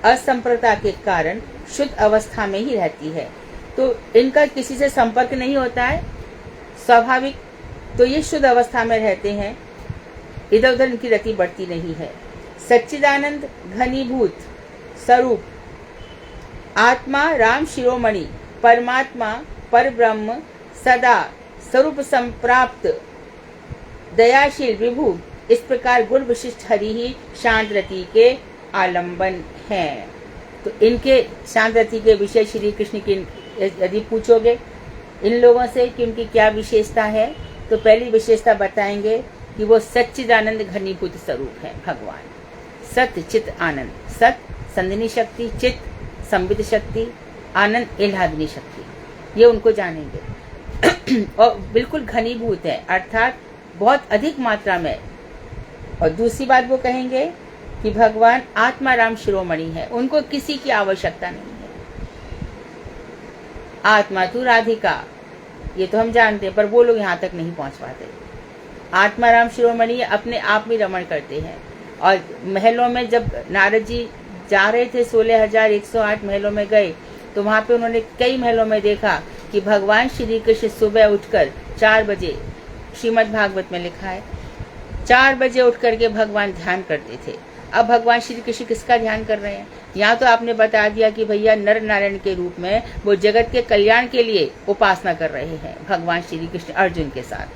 असंपर्कता के कारण शुद्ध अवस्था में ही रहती है। तो इनका किसी से संपर्क नहीं होता है, स्वाभाविक, तो ये शुद्ध अवस्था में रहते हैं, इधर उधर इनकी रति बढ़ती नहीं है। सच्चिदानंद घनीभूत स्वरूप आत्मा राम शिरोमणि परमात्मा परब्रह्म सदा स्वरूप संप्राप्त दयाशील विभु, इस प्रकार गुण विशिष्ट हरि ही शांत रति के आलंबन हैं। तो इनके शांत रति के विषय श्री कृष्ण की यदि पूछोगे इन लोगों से कि उनकी क्या विशेषता है, तो पहली विशेषता बताएंगे कि वो सच्चिदानंद घनीभूत स्वरूप है भगवान। सत्य चित आनंद, सत्य संधिनी शक्ति, चित संवित शक्ति, आनंद इल्हादिनी शक्ति, ये उनको जानेंगे। और बिल्कुल घनीभूत है, अर्थात बहुत अधिक मात्रा में। और दूसरी बात वो कहेंगे कि भगवान आत्माराम शिरोमणि है, उनको किसी की आवश्यकता नहीं है। आत्मा तू राधिका, ये तो हम जानते हैं, पर वो लोग यहाँ तक नहीं पहुंच पाते। आत्माराम शिरोमणि अपने आप में रमण करते हैं। और महलों में जब नारद जी जा रहे थे, 16,108 महलों में गए, तो वहाँ पे उन्होंने कई महलों में देखा कि भगवान श्री कृष्ण सुबह उठकर 4 बजे, श्रीमद् भागवत में लिखा है, 4 बजे उठ करके भगवान ध्यान करते थे। अब भगवान श्री कृष्ण किसका ध्यान कर रहे हैं? यहाँ तो आपने बता दिया कि भैया नर नारायण के रूप में वो जगत के कल्याण के लिए उपासना कर रहे हैं भगवान श्री कृष्ण अर्जुन के साथ,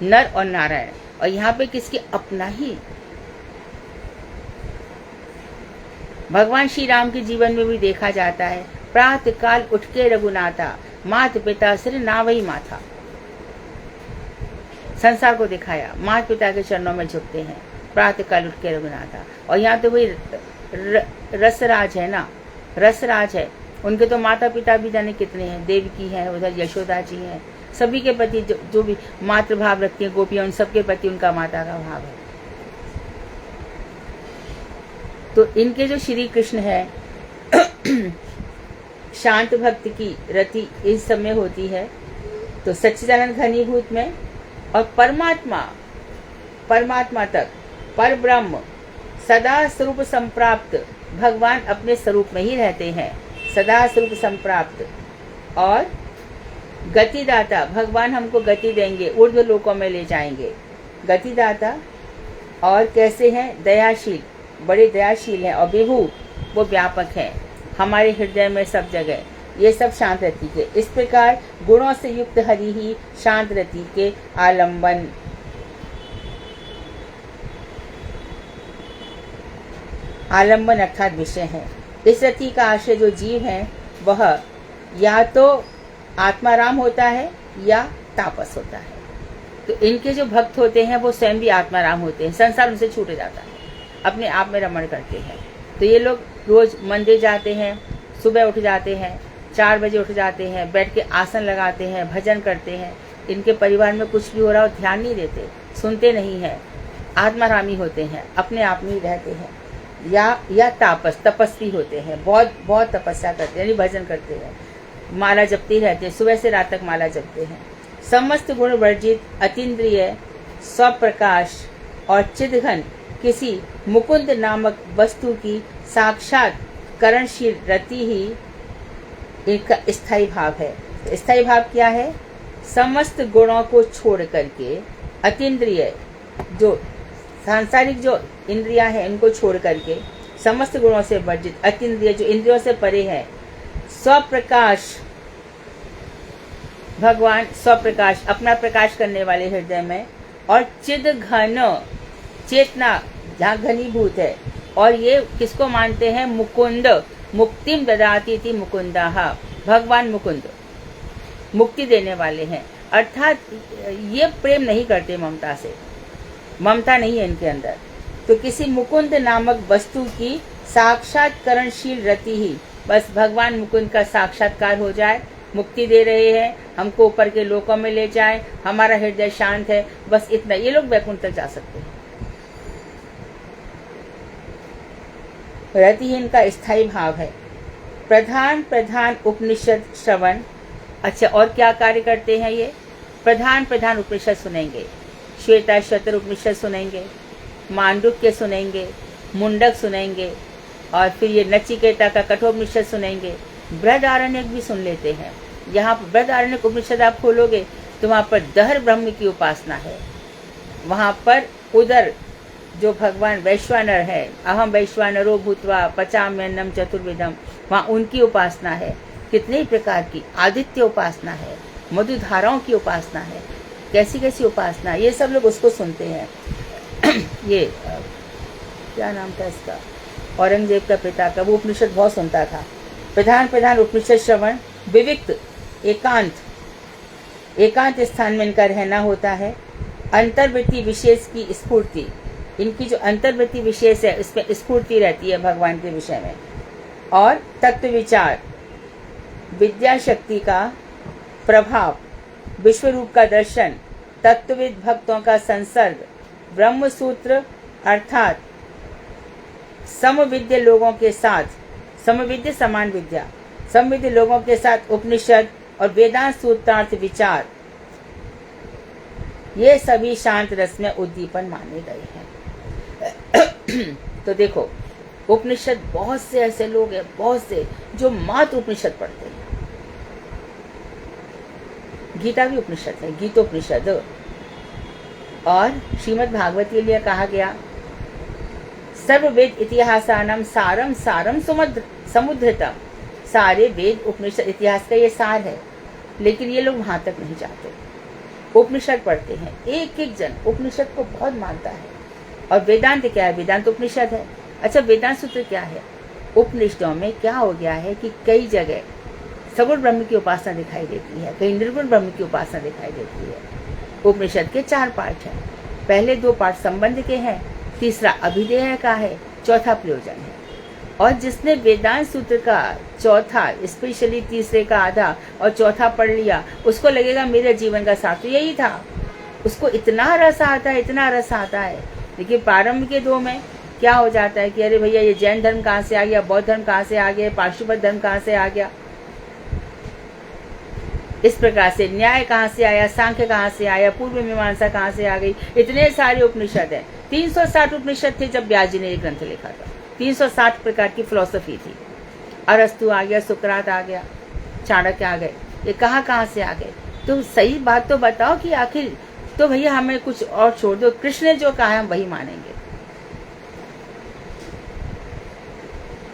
नर और नारायण। और यहाँ पे किसके? अपना ही। भगवान श्री राम के जीवन में भी देखा जाता है, प्रातः काल उठ के रघुनाथा, मात पिता सिर नावई माथा। संसार को दिखाया, माता पिता के चरणों में झुकते हैं, प्रातः काल उठ के रघुनाथा। और यहाँ तो वही रसराज है ना, रसराज है। उनके तो माता पिता भी जाने कितने हैं, देवकी है, उधर यशोदा जी हैं, सभी के प्रति जो भी मातृभाव रखती है गोपियां, उन सबके प्रति उनका माता का भाव है। तो इनके जो श्री कृष्ण है शांत भक्त की रति इस समय होती है, तो सच्चिदानंद घनीभूत में। और परमात्मा तक, पर ब्रह्म सदा स्वरूप संप्राप्त, भगवान अपने स्वरूप में ही रहते हैं, सदा स्वरूप संप्राप्त। और गतिदाता, भगवान हमको गति देंगे, ऊर्ध्व लोकों में ले जाएंगे, गतिदाता। और कैसे हैं? दयाशील, बड़े दयाशील हैं। और विभु, वो व्यापक है, हमारे हृदय में सब जगह, ये सब शांत रति के। इस प्रकार गुणों से युक्त हरि ही शांत रति के आलम्बन। आलम्बन अर्थात विषय है। इस रति का आश्रय जो जीव है वह या तो आत्माराम होता है या तापस होता है। तो इनके जो भक्त होते हैं वो स्वयं भी आत्माराम होते हैं, संसार उनसे छूट जाता है, अपने आप में रमण करते हैं। तो ये लोग रोज मंदिर जाते हैं, सुबह उठ जाते हैं, 4 बजे उठ जाते हैं, बैठ के आसन लगाते हैं, भजन करते हैं। इनके परिवार में कुछ भी हो रहा हो ध्यान नहीं देते, सुनते नहीं हैं, आत्मारामी होते हैं, अपने आप में ही रहते हैं। या तपस्वी होते हैं, बहुत बहुत तपस्या करते हैं, यानी भजन करते हैं, माला जपते रहते हैं, सुबह से रात तक माला जपते हैं। समस्त गुण वर्जित, अतीन्द्रिय, स्वप्रकाश और चिदघन किसी मुकुंद नामक वस्तु की साक्षात करणशील रति ही इनका स्थायी भाव है। स्थायी भाव क्या है? समस्त गुणों को छोड़ करके अतीन्द्रिय, जो सांसारिक जो इंद्रियां हैं इनको छोड़ करके, समस्त गुणों से वर्जित, अतीन्द्रिय जो इंद्रियों से परे है, स्वप्रकाश, भगवान स्वप्रकाश अपना प्रकाश करने वाले हृदय में, और चिद घन चेतना जहाँ घनीभूत है। और ये किसको मानते हैं? मुकुंद, मुक्तिम ददाति थी मुकुंदाहा, भगवान मुकुंद मुक्ति देने वाले हैं। अर्थात ये प्रेम नहीं करते ममता से, ममता नहीं है इनके अंदर। तो किसी मुकुंद नामक वस्तु की साक्षात्करणशील रति ही, बस भगवान मुकुंद का साक्षात्कार हो जाए, मुक्ति दे रहे हैं, हमको ऊपर के लोकों में ले जाए, हमारा हृदय शांत है, बस इतना, ये लोग वैकुंठ तक जा सकते हैं। रतिहीन का स्थायी भाव है। प्रधान प्रधान उपनिषद श्रवण। अच्छा, और क्या कार्य करते हैं ये? प्रधान प्रधान उपनिषद सुनेंगे, श्वेता शतर उपनिषद सुनेंगे, मांडुक्य सुनेंगे, मुंडक सुनेंगे, और फिर ये नचिकेता का कठोपनिषद सुनेंगे, बृहदारण्यक भी सुन लेते हैं। यहाँ पर बृहदारण्यक उपनिषद आप खोलोगे तो वहाँ पर दहर ब्रह्म की उपासना है। वहाँ पर उधर जो भगवान वैश्वानर है, अहम वैश्वानरो भूत्वा पचाम्यन्नम चतुर्विधम, वहाँ उनकी उपासना है। कितने प्रकार की आदित्य उपासना है, मधुधाराओं की उपासना है, कैसी कैसी उपासना, ये सब लोग उसको सुनते हैं। ये क्या नाम था इसका, औरंगजेब का पिता का, वो उपनिषद बहुत सुनता था। प्रधान प्रधान उपनिषद श्रवण, विविक्त एकांत स्थान में इनका रहना होता है। अंतर्वृत्ति विशेष की स्फूर्ति, इनकी जो अंतर्वृत्ति विशेष है इसमें स्फूर्ति रहती है भगवान के विषय में। और तत्व विचार, विद्या शक्ति का प्रभाव, विश्व रूप का दर्शन, तत्वविद भक्तों का संसर्ग, ब्रह्म सूत्र अर्थात समविद्य लोगों के साथ, समविद्य समान विद्या, समविद्य लोगों के साथ उपनिषद और वेदांत सूत्रार्थ विचार, ये सभी शांत रस में उद्दीपन माने गए हैं। तो देखो, उपनिषद, बहुत से ऐसे लोग हैं, बहुत से जो मात्र उपनिषद पढ़ते हैं। गीता भी उपनिषद है, गीतोपनिषद। और श्रीमद् भागवत के लिए कहा गया, सर्ववेद इतिहासानाम सारम सारम समुद्रतम, सारे वेद उपनिषद इतिहास का ये सार है। लेकिन ये लोग वहां तक नहीं जाते, उपनिषद पढ़ते हैं। एक एक जन उपनिषद को बहुत मानता है। और वेदांत क्या है? वेदांत उपनिषद है। अच्छा, वेदांत सूत्र क्या है? उपनिषदों में क्या हो गया है कि कई जगह सगुण ब्रह्म की उपासना दिखाई देती है, कई निर्गुण ब्रह्म की उपासना दिखाई देती है। उपनिषद के 4 पार्ट हैं। पहले 2 पार्ट संबंध के हैं, तीसरा अभिधेय का है, चौथा प्रयोजन है। और जिसने वेदांत सूत्र का चौथा, स्पेशली तीसरे का आधा और चौथा पढ़ लिया, उसको लगेगा मेरे जीवन का सार तो यही था। उसको इतना रस आता है, इतना रस आता है। लेकिन प्रारंभ के 2 में क्या हो जाता है कि अरे भैया, ये जैन धर्म कहाँ से आ गया, बौद्ध धर्म कहाँ से आ गया, पाशुपत धर्म कहाँ से आ गया, इस प्रकार से न्याय कहाँ से आया, सांख्य कहाँ से आया, पूर्व मीमांसा कहाँ से आ गई। इतने सारे उपनिषद हैं। 360 उपनिषद थे जब व्यास जी ने ये ग्रंथ लिखा था। 360 प्रकार की फिलॉसफी थी। अरस्तु आ गया, सुकरात आ गया, चाणक्य आ गए, ये कहाँ से आ गए। तो सही बात तो बताओ कि आखिर, तो भैया हमें कुछ और छोड़ दो, कृष्ण ने जो कहा है हम वही मानेंगे।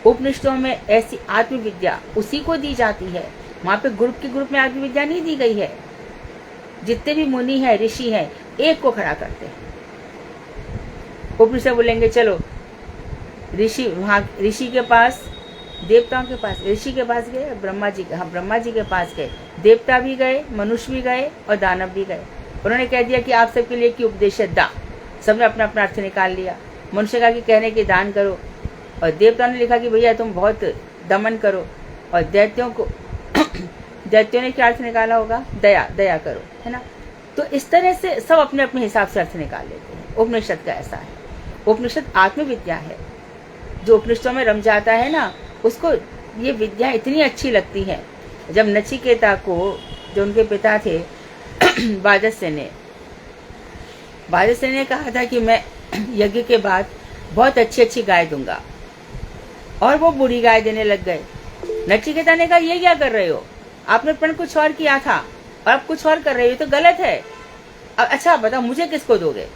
उपनिषदों में ऐसी आत्मविद्या उसी को दी जाती है। वहां पे ग्रुप के ग्रुप में आत्मविद्या नहीं दी गई है। जितने भी मुनि है, ऋषि है, एक को खड़ा करते हैं। उपनिषद बोलेंगे चलो ऋषि, वहां ऋषि के पास, देवताओं के पास, ऋषि के पास गए, ब्रह्मा जी के, हाँ ब्रह्मा जी के पास गए, देवता भी गए, मनुष्य भी गए और दानव भी गए। उन्होंने कह दिया कि आप सबके लिए क्या उपदेश है, दा। सबने अपना अपना अर्थ निकाल लिया। मनुष्य कहा कि कहने के दान करो, और देवताओं ने लिखा कि भैया तुम बहुत दमन करो, और दैत्यों को दैत्यों ने क्या अर्थ निकाला होगा, दया, दया करो, है ना। तो इस तरह से सब अपने अपने हिसाब से अर्थ निकाल लेते हैं। उपनिषद का ऐसा है। उपनिषद आत्मविद्या है। जो उपनिषदों में रम जाता है ना, उसको ये विद्या इतनी अच्छी लगती है। जब नचिकेता को, जो उनके पिता थे बाजस्य ने कहा था कि मैं यज्ञ के बाद बहुत अच्छी अच्छी गाय दूंगा, और वो बूढ़ी गाय देने लग गए। नचिकेता ने कहा ये क्या कर रहे हो, आपने पण कुछ और किया था और अब कुछ और कर रहे हो, तो गलत है। अब अच्छा बताओ मुझे किसको दोगे।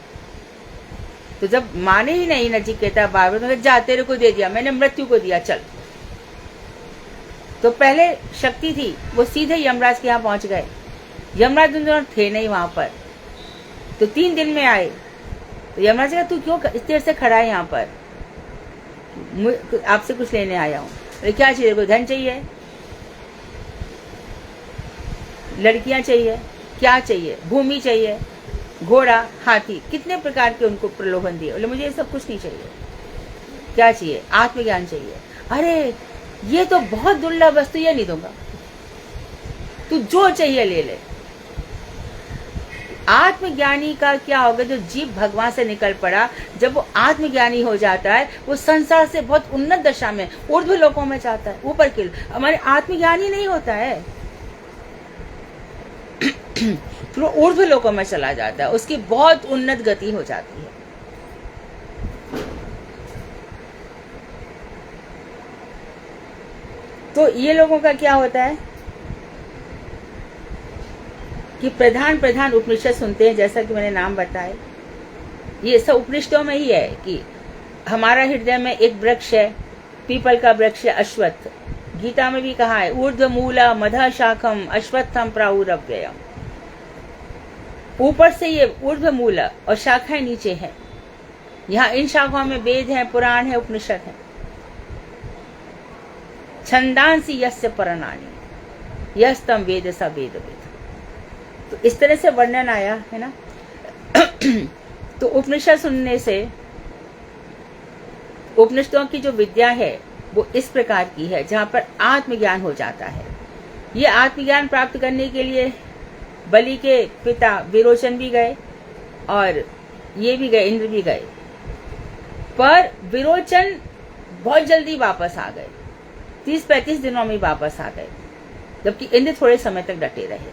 तो जब माने ही नहीं नचिकेता बार बार, जा तेरे को दे दिया, मैंने मृत्यु को दिया, चल। तो पहले शक्ति थी, वो सीधे यमराज के यहाँ पहुंच गए। यमराज उन दोनों थे नहीं वहां पर, तो 3 दिन में आए। तो यमराज कहा तू क्यों इस देर से खड़ा है यहाँ पर, आपसे कुछ लेने आया हूँ। अरे क्या चाहिए, कोई धन चाहिए, लड़कियां चाहिए, क्या चाहिए, भूमि चाहिए, घोड़ा, हाथी, कितने प्रकार के उनको प्रलोभन दिए। बोले मुझे ये सब कुछ नहीं चाहिए। क्या चाहिए, आत्मज्ञान चाहिए। अरे ये तो बहुत दुर्लभ वस्तु, ये नहीं दूंगा, तू जो चाहिए ले ले। आत्मज्ञानी का क्या होगा, जो जीव भगवान से निकल पड़ा, जब वो आत्मज्ञानी हो जाता है, वो संसार से बहुत उन्नत दशा में, ऊर्ध्व लोकों में जाता है, ऊपर के। हमारे आत्मज्ञानी नहीं होता है तो वो ऊर्ध्व लोकों में चला जाता है, उसकी बहुत उन्नत गति हो जाती है। तो ये लोगों का क्या होता है कि प्रधान प्रधान उपनिषद सुनते हैं, जैसा कि मैंने नाम बताए। ये सब उपनिषदों में ही है कि हमारा हृदय में एक वृक्ष है, पीपल का वृक्ष है, अश्वत्थ। गीता में भी कहा है, ऊर्ध्व मूला मधा शाखम अश्वत्थम प्राहुरव्ययम। ऊपर से ये ऊर्ध्व मूल और शाखाएं नीचे हैं। यहाँ इन शाखाओं में वेद है, पुराण है, उपनिषद है। छंदांसी यस्य परनानि यस्तम वेद स वेद वेद। तो इस तरह से वर्णन आया है ना। तो उपनिषद सुनने से, उपनिषदों की जो विद्या है वो इस प्रकार की है, जहाँ पर आत्मज्ञान हो जाता है। ये आत्मज्ञान प्राप्त करने के लिए बलि के पिता विरोचन भी गए और ये भी गए, इंद्र भी गए, पर विरोचन बहुत जल्दी वापस आ गए, 30-35 दिनों में वापस आ गए, जबकि इंद्र थोड़े समय तक डटे रहे।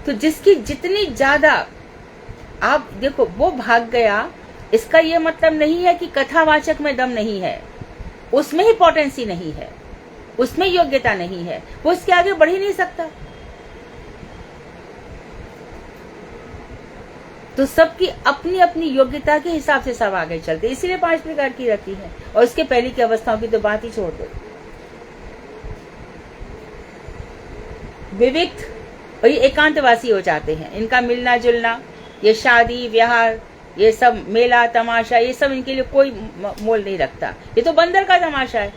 तो जिसकी जितनी ज्यादा, आप देखो वो भाग गया, इसका ये मतलब नहीं है कि कथावाचक में दम नहीं है, उसमें ही पोटेंसी नहीं है, उसमें योग्यता नहीं है, वो उसके आगे बढ़ ही नहीं सकता। तो सबकी अपनी अपनी योग्यता के हिसाब से सब आगे चलते, इसीलिए 5 प्रकार की रखी है। और इसके पहले की अवस्थाओं की तो बात ही छोड़ दो। विविक्त और ये एकांतवासी हो जाते हैं, इनका मिलना जुलना, ये शादी ब्याह, ये सब मेला तमाशा, ये सब इनके लिए कोई मोल नहीं रखता। ये तो बंदर का तमाशा है।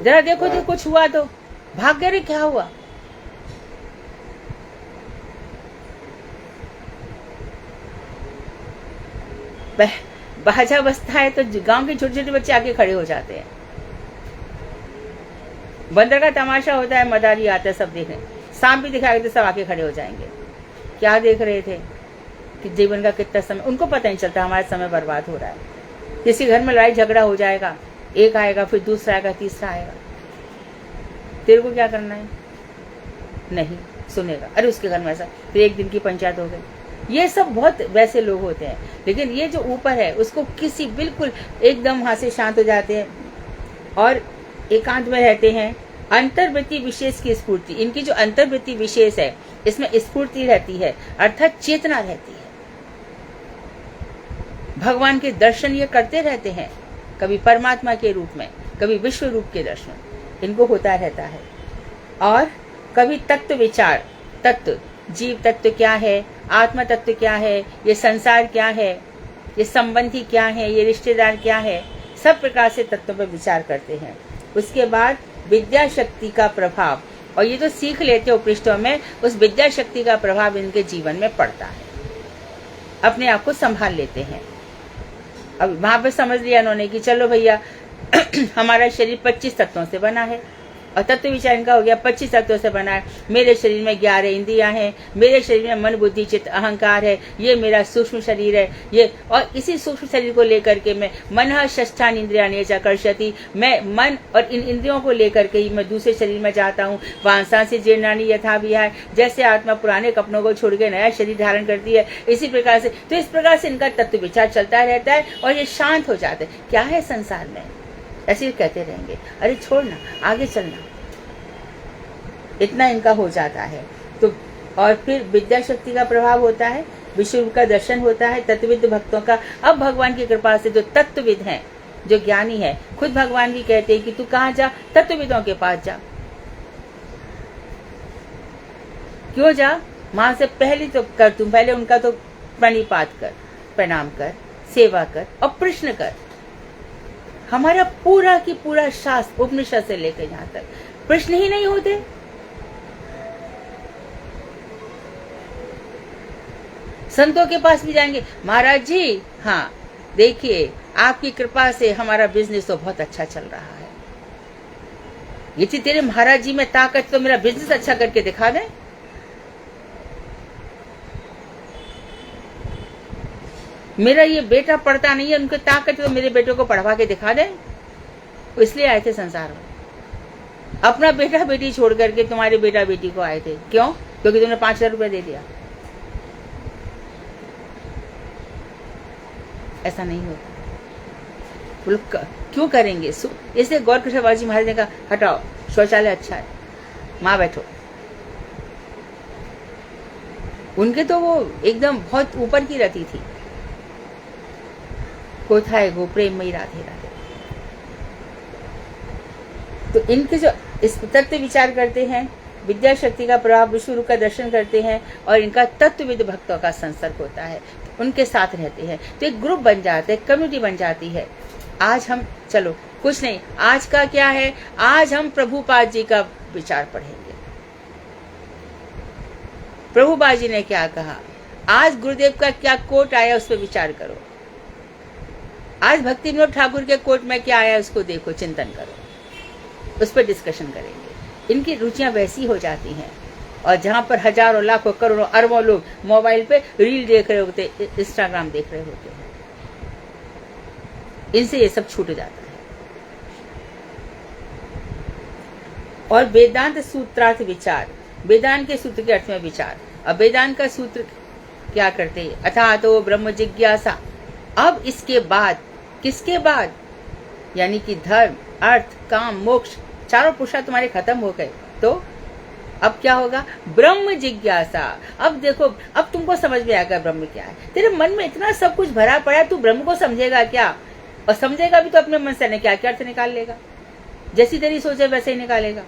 जरा देखो जो कुछ हुआ तो भाग गए, क्या हुआ। बाजा बजता है तो गांव के छोटे छोटे बच्चे आके खड़े हो जाते हैं। बंदर का तमाशा होता है, मदारी आता है सब देखने, सांप भी दिखाएगा तो सब आके खड़े हो जाएंगे। क्या देख रहे थे कि जीवन का कितना समय, उनको पता नहीं चलता हमारा समय बर्बाद हो रहा है। किसी घर में लड़ाई झगड़ा हो जाएगा, एक आएगा, फिर दूसरा आएगा, तीसरा आएगा, तेरे को क्या करना है, नहीं सुनेगा, अरे उसके घर में ऐसा, फिर एक दिन की पंचायत हो गई। ये सब बहुत वैसे लोग होते हैं। लेकिन ये जो ऊपर है उसको किसी बिल्कुल एकदम वहां से शांत हो जाते हैं और एकांत में रहते हैं। अंतर्वृत्ति विशेष की स्फूर्ति, इनकी जो अंतर्वृत्ति विशेष है इसमें स्फूर्ति रहती है, अर्थात चेतना रहती है। भगवान के दर्शन ये करते रहते हैं, कभी परमात्मा के रूप में, कभी विश्व रूप के दर्शन, इनको होता रहता है। और कभी तत्व विचार, तत्व, जीव तत्व क्या है, आत्मा तत्व क्या है, ये संसार क्या है, ये संबंधी क्या है, ये रिश्तेदार क्या है, सब प्रकार से तत्वों पर विचार करते हैं। उसके बाद विद्या शक्ति का प्रभाव, और ये तो सीख लेते हो पृष्ठों में, उस विद्या शक्ति का प्रभाव इनके जीवन में पड़ता है, अपने आप को संभाल लेते हैं। अब वहां पे समझ लिया उन्होंने कि चलो भैया हमारा शरीर 25 तत्वों से बना है, और तत्व विचार इनका हो गया 25 तत्वों से बना है। मेरे शरीर में 11 इंद्रियां हैं, मेरे शरीर में मन बुद्धि चित्त अहंकार है, ये मेरा सूक्ष्म शरीर है, ये, और इसी सूक्ष्म शरीर को लेकर के मैं मनः षष्ठान इंद्रियाणि च कर्षति, मैं मन और इन इंद्रियों को लेकर के ही मैं दूसरे शरीर में जाता हूँ। वांसांसि जीर्णानि यथा विहाय, जैसे आत्मा पुराने कपड़ों को छोड़ के नया शरीर धारण करती है, इसी प्रकार से, तो इस प्रकार से इनका तत्व विचार चलता रहता है और ये शांत हो जाते हैं। क्या है संसार में, ऐसे कहते रहेंगे, अरे छोड़ना, आगे चलना, इतना इनका हो जाता है। तो और फिर विद्या शक्ति का प्रभाव होता है, विश्व का दर्शन होता है, तत्वविद भक्तों का। अब भगवान की कृपा से जो तत्वविद हैं, जो ज्ञानी है, खुद भगवान भी कहते हैं कि तू कहाँ जा, तत्वविदों के पास जा। क्यों जा, वहां से पहले तो कर, तुम पहले उनका तो प्रणिपात कर, प्रणाम कर, सेवा कर और प्रश्न कर। हमारा पूरा की पूरा शास्त्र उपनिषद से लेकर यहाँ तक प्रश्न ही नहीं होते। संतों के पास भी जाएंगे, महाराज जी हाँ देखिए आपकी कृपा से हमारा बिजनेस तो बहुत अच्छा चल रहा है, ये थी तेरे महाराज जी में ताकत, तो मेरा बिजनेस अच्छा करके दिखा दे। मेरा ये बेटा पढ़ता नहीं है, उनकी ताकत तो मेरे बेटे को पढ़वा के दिखा दे। इसलिए आए थे संसार में, अपना बेटा बेटी छोड़ करके तुम्हारे बेटा बेटी को आए थे। क्यों? क्योंकि तुमने 5,000 रुपए दे दिया। ऐसा नहीं होता। बोलो क्यों करेंगे? इसलिए गौर कृष्ण बाजी महाराज ने कहा हटाओ, शौचालय अच्छा है, माँ बैठो। उनके तो वो एकदम बहुत ऊपर की रति थी, कोथाए गो प्रेम मई राधे राधे। तो इनके जो इस तत्व विचार करते हैं, विद्या शक्ति का प्रभाव, विश्व रूप का दर्शन करते हैं, और इनका तत्वविद भक्तों का संसर्ग होता है, उनके साथ रहते हैं, तो एक ग्रुप बन जाते हैं, कम्युनिटी बन जाती है। आज हम चलो कुछ नहीं, आज का क्या है, आज हम प्रभुपाद जी का विचार पढ़ेंगे। प्रभुपाद जी ने क्या कहा, आज गुरुदेव का क्या कोट आया उस पर विचार करो। आज भक्ति विनोद ठाकुर के कोट में क्या आया उसको देखो, चिंतन करो, उस पर डिस्कशन करेंगे। इनकी रुचियां वैसी हो जाती हैं, और जहां पर हजारों लाखों करोड़ों अरबों लोग मोबाइल पे रील देख रहे होते, इंस्टाग्राम देख रहे होते हैं, इनसे ये सब छूट जाता है। और वेदांत सूत्रार्थ विचार, वेदांत के सूत्र के अर्थ में विचार। अब वेदांत का सूत्र क्या करते हैं, अथातो ब्रह्म जिज्ञासा। अब इसके बाद, किसके बाद, यानी कि धर्म अर्थ काम मोक्ष चारों पुरुषार्थ तुम्हारे खत्म हो गए, तो अब क्या होगा, ब्रह्म जिज्ञासा। अब देखो, अब तुमको समझ में आएगा ब्रह्म क्या है। तेरे मन में इतना सब कुछ भरा पड़ा है, तू ब्रह्म को समझेगा क्या? और समझेगा भी तो अपने मन से क्या क्या अर्थ निकाल लेगा, जैसी तेरी सोच है वैसे ही निकालेगा।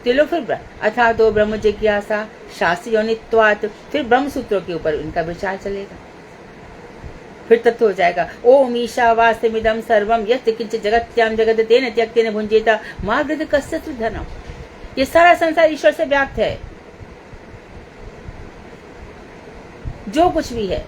तो लोग फिर अथा तो ब्रह्म जिज्ञासा शास्त्र योनित्वात्, फिर ब्रह्म सूत्रों के ऊपर इनका विचार चलेगा, फिर तत्व हो जाएगा। ओम ईशावास्यमिदं सर्वम यत् किंचित् जगत्याम जगत तेन त्यक्तेन भुंजेता मा गृध कस्यचित् धनम्। ये सारा संसार ईश्वर से व्याप्त है, जो कुछ भी है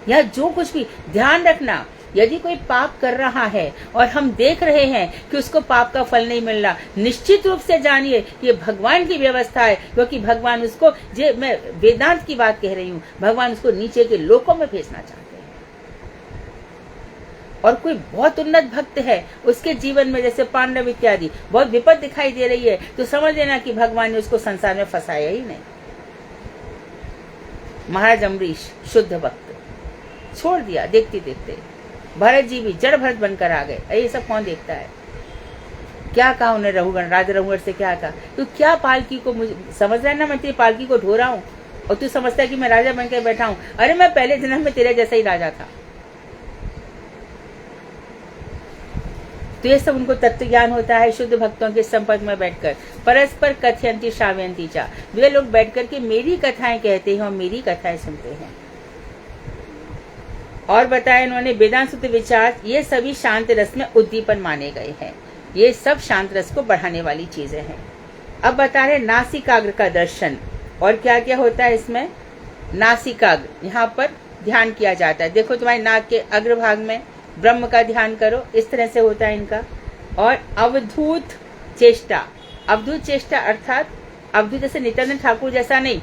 या जो कुछ भी। ध्यान रखना, यदि कोई पाप कर रहा है और हम देख रहे हैं कि उसको पाप का फल नहीं मिल रहा, निश्चित रूप से जानिए ये भगवान की व्यवस्था है, क्योंकि भगवान उसको, मैं वेदांत की बात कह रही हूँ, भगवान उसको नीचे के लोकों में भेजना चाहते हैं। और कोई बहुत उन्नत भक्त है, उसके जीवन में जैसे पांडव इत्यादि बहुत विपद दिखाई दे रही है, तो समझ लेना कि भगवान ने उसको संसार में फंसाया ही नहीं। महाराज अम्बरीश शुद्ध भक्त, छोड़ दिया देखते देखते। भरत जी भी जड़ भरत बनकर आ गए। ये सब कौन देखता है? क्या कहा उन्हें रघुगण, राजा रघुगण से क्या कहा, तू क्या पालकी को, मुझे समझ रहा है ना, मैं तेरी पालकी को ढो रहा हूँ और तू समझता है कि मैं राजा बनकर बैठा हूँ। अरे मैं पहले जन्म में तेरे जैसा ही राजा था। तो ये सब उनको तत्व ज्ञान होता है शुद्ध भक्तों के संपर्क में बैठकर। परस्पर कथयंती श्रावयंती चा, वे लोग बैठकर के मेरी कथाएं कहते हैं और मेरी कथाएं सुनते हैं। और बताया इन्होंने वेदांत सूत्र विचार, ये सभी शांत रस में उद्दीपन माने गए हैं। ये सब शांत रस को बढ़ाने वाली चीजें हैं। अब बता रहे नासिकाग्र का दर्शन, और क्या क्या होता है इसमें। नासिकाग्र, यहाँ पर ध्यान किया जाता है। देखो तुम्हारे नाक के अग्रभाग में ब्रह्म का ध्यान करो, इस तरह से होता है इनका। और अवधूत चेष्टा, अवधूत चेष्टा अर्थात अवधूत जैसे नित्यानंद ठाकुर जैसा नहीं।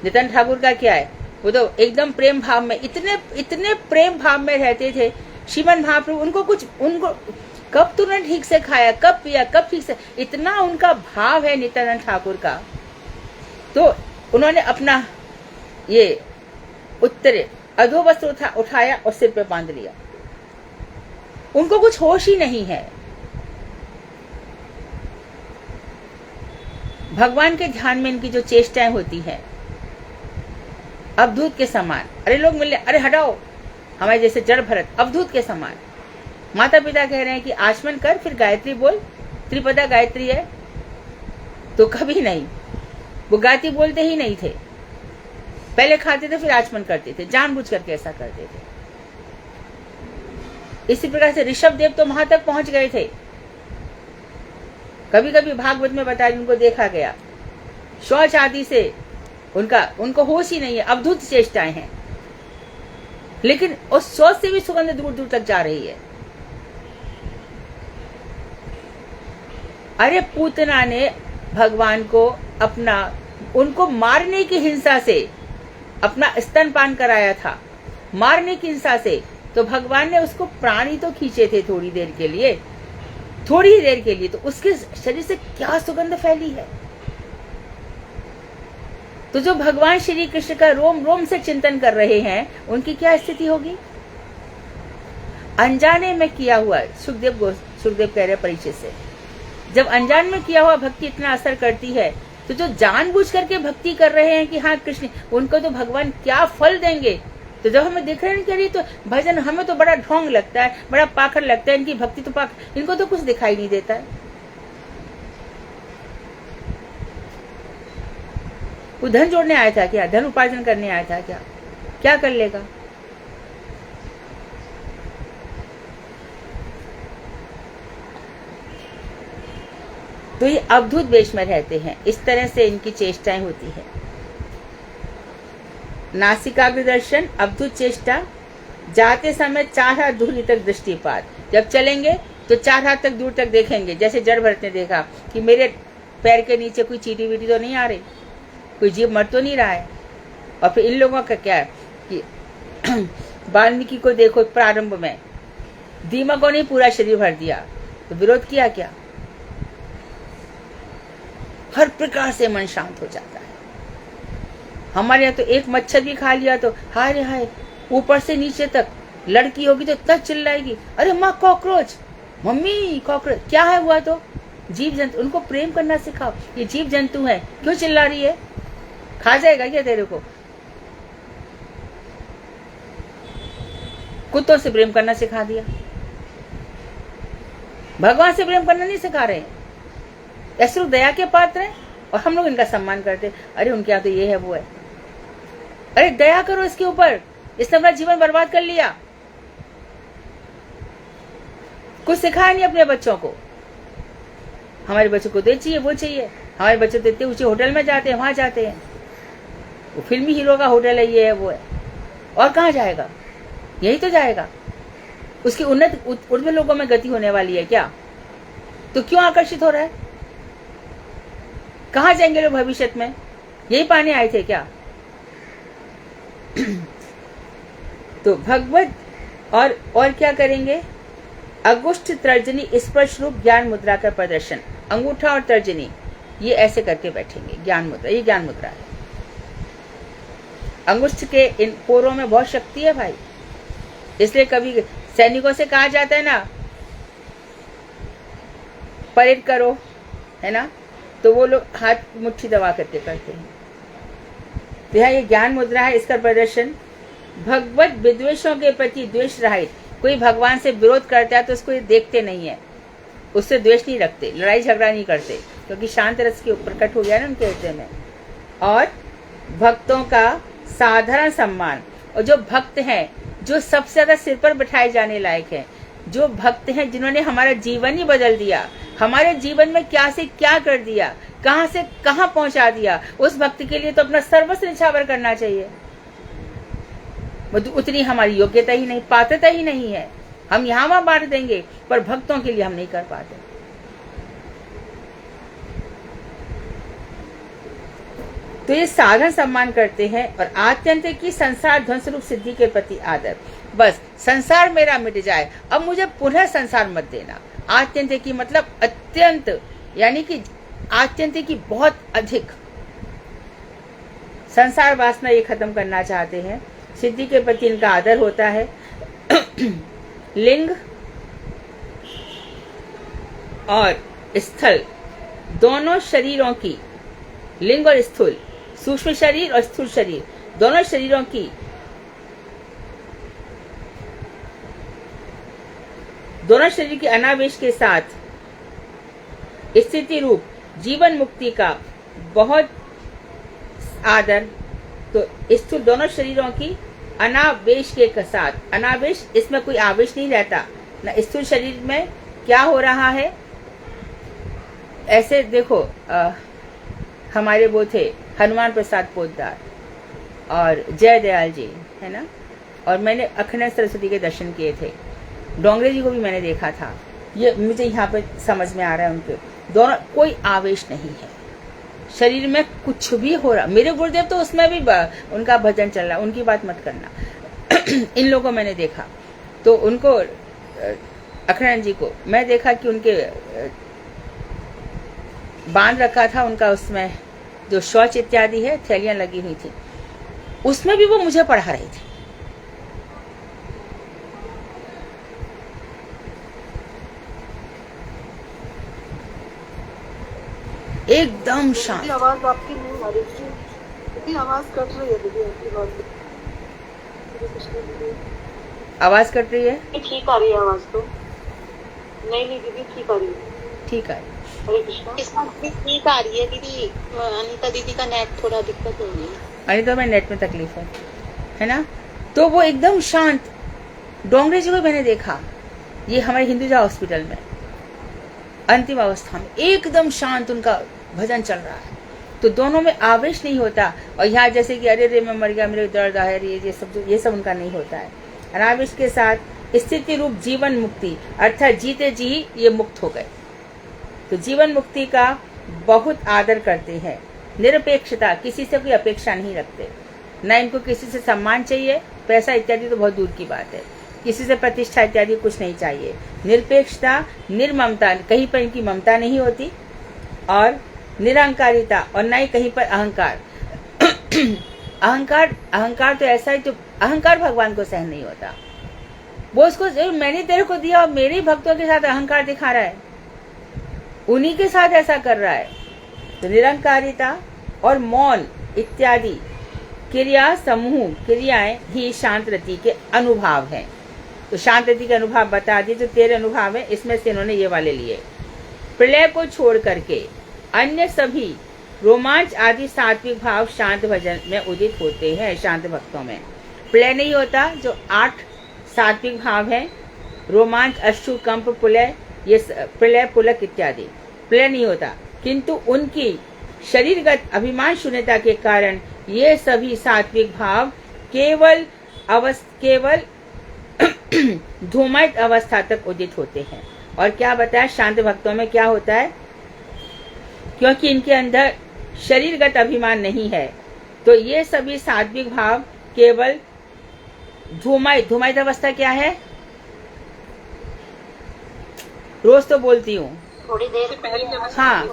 नित्यानंद ठाकुर का क्या है, वो तो एकदम प्रेम भाव में, इतने प्रेम भाव में रहते थे। श्रीमन महाप्रभु उनको कब तुरंत ठीक से खाया, कब पिया, कब ठीक से, इतना उनका भाव है नित्यानंद ठाकुर का। तो उन्होंने अपना ये उत्तरे अधो वस्त्र उठाया और सिर पे बांध लिया। उनको कुछ होश ही नहीं है। भगवान के ध्यान में इनकी जो चेष्टाएं होती हैं अवधूत के समान। अरे लोग मिले, अरे हटाओ, हमारे जैसे जड़ भरत, अवधूत के समान। माता पिता कह रहे हैं कि आचमन कर, फिर गायत्री बोल, त्रिपदा गायत्री है। तो कभी नहीं, वो गायत्री बोलते ही नहीं थे। पहले खाते थे फिर आचमन करते थे, जानबूझ करके ऐसा करते थे। इसी प्रकार से ऋषभ देव तो वहां तक पहुंच गए थे। कभी कभी भागवत में बताया, उनको देखा गया शौच आदि से उनको होश ही नहीं है, अवधूत चेष्टाएं हैं। लेकिन उस शौच से भी सुगंध दूर दूर तक जा रही है। अरे पूतना ने भगवान को उनको मारने की हिंसा से अपना स्तनपान कराया था, मारने की हिंसा से। तो भगवान ने उसको प्राणी तो खींचे थे थोड़ी देर के लिए, थोड़ी ही देर के लिए, तो उसके शरीर से क्या सुगंध फैली है। तो जो भगवान श्री कृष्ण का रोम रोम से चिंतन कर रहे हैं, उनकी क्या स्थिति होगी। अनजाने में किया हुआ, सुखदेव कह रहे परीक्षित से, जब अनजान में किया हुआ भक्ति इतना असर करती है, तो जो जानबूझ करके भक्ति कर रहे हैं कि हाँ कृष्ण, उनको तो भगवान क्या फल देंगे। तो जब हमें दिख रहे हैं कि तो भजन हमें तो बड़ा ढोंग लगता है, बड़ा पाखर लगता है, इनकी भक्ति तो इनको तो कुछ दिखाई नहीं देता है। वो धन जोड़ने आया था क्या, धन उपार्जन करने आया था क्या, क्या कर लेगा। तो ये अवधूत वेश में रहते हैं, इस तरह से इनकी चेष्टाएं होती है। नासिकाग्र दर्शन, अवधूत चेष्टा, जाते समय 4 हाथ दूरी तक दृष्टिपात। जब चलेंगे तो 4 हाथ तक दूर तक देखेंगे, जैसे जड़ भरत ने देखा कि मेरे पैर के नीचे कोई चीटी वीटी तो नहीं आ रही, कोई जीव मर तो नहीं रहा है। और फिर इन लोगों का क्या है कि वाल्मीकि को देखो, प्रारंभ में दीमकों ने पूरा शरीर भर दिया, तो विरोध किया क्या। हर प्रकार से मन शांत हो जाता है। हमारे यहाँ तो एक मच्छर भी खा लिया तो हाय रे हाय, ऊपर से नीचे तक। लड़की होगी तो तक चिल्लाएगी, अरे माँ कॉकरोच, मम्मी कॉकरोच, क्या है हुआ। तो जीव जंतु, उनको प्रेम करना सिखाओ, ये जीव जंतु है, क्यों चिल्ला रही है, खा जाएगा क्या तेरे को। कुत्तों से प्रेम करना सिखा दिया, भगवान से प्रेम करना नहीं सिखा रहे। ऐसे लोग दया के पात्र हैं और हम लोग इनका सम्मान करते, अरे उनके यहाँ तो ये है वो है। अरे दया करो इसके ऊपर, इसने अपना जीवन बर्बाद कर लिया, कुछ सिखाया नहीं अपने बच्चों को। हमारे बच्चों को तो चाहिए वो चाहिए, हमारे बच्चे तो इतने ऊंचे होटल में जाते हैं, वहां जाते हैं, वो फिल्मी हीरो का होटल है, ये है वो है, और कहाँ जाएगा, यही तो जाएगा। उसकी उन्नत ऊर्ध्व लोगों में गति होने वाली है क्या, तो क्यों आकर्षित हो रहा है। कहाँ जाएंगे लोग भविष्य में, यही पाने आए थे क्या। तो भगवत और क्या करेंगे, अंगुष्ठ तर्जनी स्पर्श रूप ज्ञान मुद्रा का प्रदर्शन। अंगूठा और तर्जनी ये ऐसे करके बैठेंगे, ज्ञान मुद्रा, ये ज्ञान मुद्रा है। अंगुष्ठ के इन पोरों में बहुत शक्ति है भाई, इसलिए कभी सैनिकों से कहा जाता है ना, परेड करो, है ना, तो वो लोग हाथ मुट्ठी दबा करके करते हैं। तो यहाँ ये ज्ञान मुद्रा है, इसका प्रदर्शन। भगवत विद्वेषों के प्रति द्वेष रहित, कोई भगवान से विरोध करता है तो उसको ये देखते नहीं है, उससे द्वेष नहीं रखते, लड़ाई झगड़ा नहीं करते, क्योंकि शांत रस के प्रकट हो गया ना उनके हृदय में। और भक्तों का साधारण सम्मान, और जो भक्त हैं जो सबसे ज्यादा सिर पर बिठाए जाने लायक हैं, जो भक्त हैं जिन्होंने हमारा जीवन ही बदल दिया, हमारे जीवन में क्या से क्या कर दिया, कहां से कहां पहुंचा दिया, उस भक्त के लिए तो अपना सर्वस्व न्यौछावर करना चाहिए। उतनी हमारी योग्यता ही नहीं, पात्रता ही नहीं है। हम यहाँ वहां बांट देंगे, पर भक्तों के लिए हम नहीं कर पाते। तो ये साधन सम्मान करते हैं। और आत्यंतिक की संसार ध्वंस रूप सिद्धि के प्रति आदर, बस संसार मेरा मिट जाए, अब मुझे पुनः संसार मत देना। आत्यंतिक की मतलब अत्यंत, यानी कि आत्यंतिक की बहुत अधिक संसार वासना ये खत्म करना चाहते हैं। सिद्धि के प्रति इनका आदर होता है। लिंग और स्थल दोनों शरीरों की, लिंग और स्थूल, सूक्ष्म शरीर और स्थूल शरीर, दोनों शरीरों की, दोनों शरीर के अनावेश के साथ स्थिति रूप जीवन मुक्ति का बहुत आदर। तो स्थूल दोनों शरीरों की अनावेश के साथ, अनावेश इसमें कोई आवेश नहीं रहता ना। स्थूल शरीर में क्या हो रहा है, ऐसे देखो, हमारे वो थे हनुमान प्रसाद पोद्दार और जय दयाल जी, है ना, और मैंने अखंड सरस्वती के दर्शन किए थे। डोंगरे जी को भी मैंने देखा था। ये मुझे यहाँ पे समझ में आ रहा है, उनके दोनों कोई आवेश नहीं है, शरीर में कुछ भी हो रहा। मेरे गुरुदेव तो उसमें भी उनका भजन चल रहा, उनकी बात मत करना। इन लोगों को मैंने देखा, तो उनको, अखंड जी को मैं देखा कि उनके बांध रखा था उनका, उसमें जो शौच इत्यादि है, थैलियां लगी हुई थी, उसमें भी वो मुझे पढ़ा रही थी। एकदम शांत। आवाज आपकी नहीं आ रही थी, इतनी आवाज कट रही है दीदी आपकी आवाज। आवाज कट रही है? ठीक आ रही है आवाज तो। नहीं दीदी ठीक आ रही है। ठीक है, हरे कृष्णा। ठीक आ रही है दीदी। अनीता दीदी का नेट थोड़ा दिक्कत हो रही है। अनीता में नेट में तकलीफ है ना। तो वो एकदम शांत। डोंगरे जी को मैंने देखा, ये हमारे हिंदुजा हॉस्पिटल में अंतिम अवस्था में, एकदम शांत उनका भजन चल रहा है। तो दोनों में आवेश नहीं होता। और यहाँ जैसे कि अरे रे मैं मर गया, मेरे दर्द है, ये सब उनका नहीं होता है। अनावेश के साथ स्थिति रूप जीवन मुक्ति, अर्थात जीते जी ये मुक्त हो गए। तो जीवन मुक्ति का बहुत आदर करते हैं। निरपेक्षता, किसी से कोई अपेक्षा नहीं रखते, न इनको किसी से सम्मान चाहिए, पैसा इत्यादि तो बहुत दूर की बात है, किसी से प्रतिष्ठा इत्यादि कुछ नहीं चाहिए। निरपेक्षता, निर्ममता, कहीं पर इनकी ममता नहीं होती, और निरहंकारिता, और न ही कहीं पर अहंकार। अहंकार तो ऐसा है जो अहंकार भगवान को सहन नहीं होता। वो उसको मैंने तेरे को दिया और मेरे ही भक्तों के साथ अहंकार दिखा रहा है, उन्हीं के साथ ऐसा कर रहा है। तो निरहंकारिता और मौन इत्यादि क्रिया समूह क्रियाएं ही शांत रति के अनुभाव हैं। तो शांत रति के अनुभाव बता दिए, जो 13 अनुभाव है, इसमें से इन्होंने ये वाले लिए। प्रलय को छोड़ करके अन्य सभी रोमांच आदि सात्विक भाव शांत भजन में उदित होते हैं। शांत भक्तों में प्रलय नहीं होता। जो 8 सात्विक भाव हैं, रोमांच, अश्रु, कंप, प्रलय, ये प्रलय, पुलक इत्यादि, प्रलय नहीं होता। किंतु उनकी शरीरगत अभिमान शून्यता के कारण ये सभी सात्विक भाव केवल धूमयत अवस्था तक उदित होते हैं। और क्या बताया, शांत भक्तों में क्या होता है, क्योंकि इनके अंदर शरीरगत अभिमान नहीं है, तो ये सभी सात्विक भाव केवल धूमयत अवस्था क्या है, रोज तो बोलती हूँ, थोड़ी देर पहले। हाँ,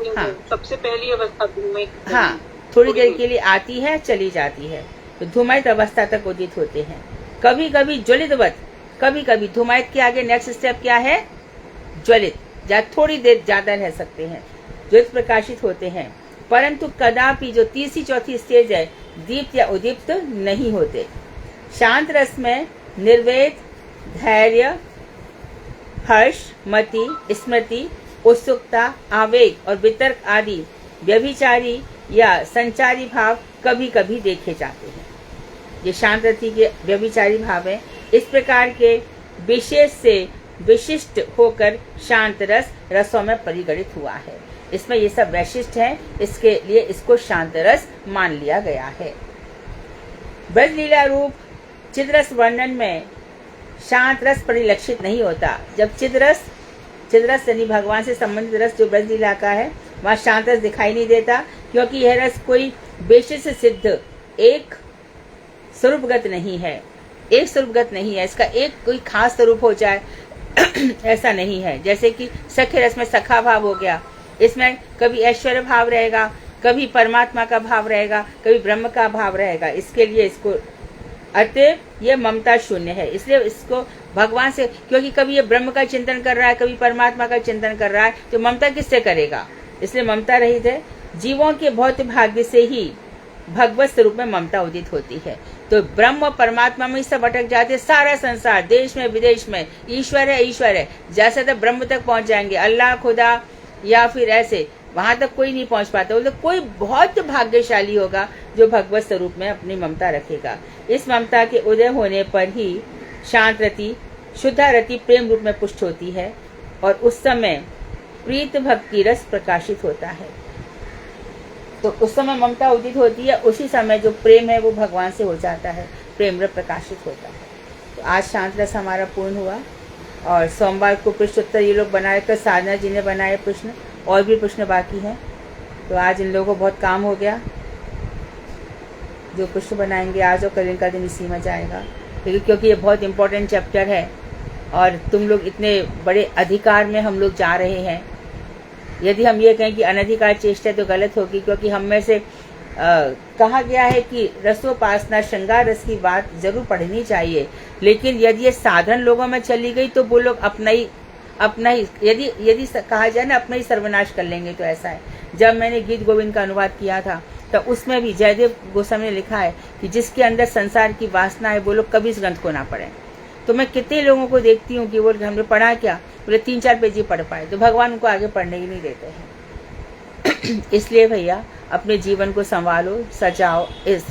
सबसे पहली अवस्था धूमयत। हाँ, थोड़ी देर के लिए आती है, चली जाती है। तो धूमयत अवस्था तक उदित होते हैं। कभी कभी ज्वलितवत, कभी कभी धूमयत के आगे नेक्स्ट स्टेप क्या है, ज्वलित, या थोड़ी देर ज्यादा रह सकते हैं, ज्वलित प्रकाशित होते हैं। परंतु कदापि जो तीसरी चौथी स्टेज है, दीप्त या उदीप्त नहीं होते। शांत रस में निर्वेद, धैर्य, हर्ष, मति, स्मृति, उत्सुकता, आवेग और वितर्क आदि व्यभिचारी या संचारी भाव कभी कभी देखे जाते हैं। ये शांत रति के व्यभिचारी भाव है। इस प्रकार के विशेष से विशिष्ट होकर शांत रस रसों में परिगणित हुआ है। इसमें ये सब वैशिष्ट है, इसके लिए इसको शांत रस मान लिया गया है। ब्रज लीला रूप चिद्रस वर्णन में शांत रस परिलक्षित नहीं होता। जब चिद्रस यानी भगवान से संबंधित रस जो ब्रज लीला का है, वहाँ शांत रस दिखाई नहीं देता, क्योंकि यह रस कोई विशेष सिद्ध एक स्वरूपगत नहीं है, इसका एक कोई खास स्वरूप हो जाए ऐसा नहीं है। जैसे कि सखे रस में सखा भाव हो गया, इसमें कभी ऐश्वर्य भाव रहेगा, कभी परमात्मा का भाव रहेगा, कभी ब्रह्म का भाव रहेगा। इसके लिए इसको अतएव ये ममता शून्य है, इसलिए इसको भगवान से, क्योंकि कभी ये ब्रह्म का चिंतन कर रहा है, कभी परमात्मा का चिंतन कर रहा है, तो ममता किससे करेगा? इसलिए ममता रहित है। जीवों के भौतिक भाग्य से ही भगवत स्वरूप में ममता उदित होती है। तो ब्रह्म और परमात्मा में सब अटक जाते, सारा संसार देश में विदेश में ईश्वर है, जैसे तक ब्रह्म तक पहुंच जाएंगे, अल्लाह खुदा या फिर ऐसे, वहां तक कोई नहीं पहुंच पाता। वो तो कोई बहुत भाग्यशाली होगा जो भगवत स्वरूप में अपनी ममता रखेगा। इस ममता के उदय होने पर ही शांत रति, शुद्धा रति प्रेम रूप में पुष्ट होती है और उस समय प्रीत भक्ति रस प्रकाशित होता है। तो उस समय ममता उदित होती है, उसी समय जो प्रेम है वो भगवान से हो जाता है, प्रेम रस प्रकाशित होता है। तो आज शांत रस हमारा पूर्ण हुआ और सोमवार को प्रश्नोत्तर ये लोग बनाए, कर साधना जी ने बनाए प्रश्न, और भी प्रश्न बाकी हैं। तो आज इन लोगों को बहुत काम हो गया, जो प्रश्न बनाएंगे आज और कल का दिन इसी में जाएगा, क्योंकि ये बहुत इम्पोर्टेंट चैप्टर है और तुम लोग इतने बड़े अधिकार में हम लोग जा रहे हैं। यदि हम ये कहें कि अनधिकार चेष्टा तो गलत होगी, क्योंकि हम में से कहा गया है कि रसोपासना श्रृंगार रस की बात जरूर पढ़नी चाहिए, लेकिन यदि ये साधन लोगों में चली गई तो वो लोग अपना ही यदि कहा जाए ना, अपना ही सर्वनाश कर लेंगे। तो ऐसा है, जब मैंने गीत गोविंद का अनुवाद किया था तो उसमें भी जयदेव गोस्वामी ने लिखा है कि जिसके अंदर संसार की वासना है वो लोग कभी इस ग्रंथ को ना पढ़ें। तो मैं कितने लोगों को देखती हूँ कि वो हमने पढ़ा क्या, बोले 3-4 पेज ही पढ़ पाए, तो भगवान उनको आगे पढ़ने ही नहीं देते हैं। इसलिए भैया अपने जीवन को संभालो, सजाओ, इस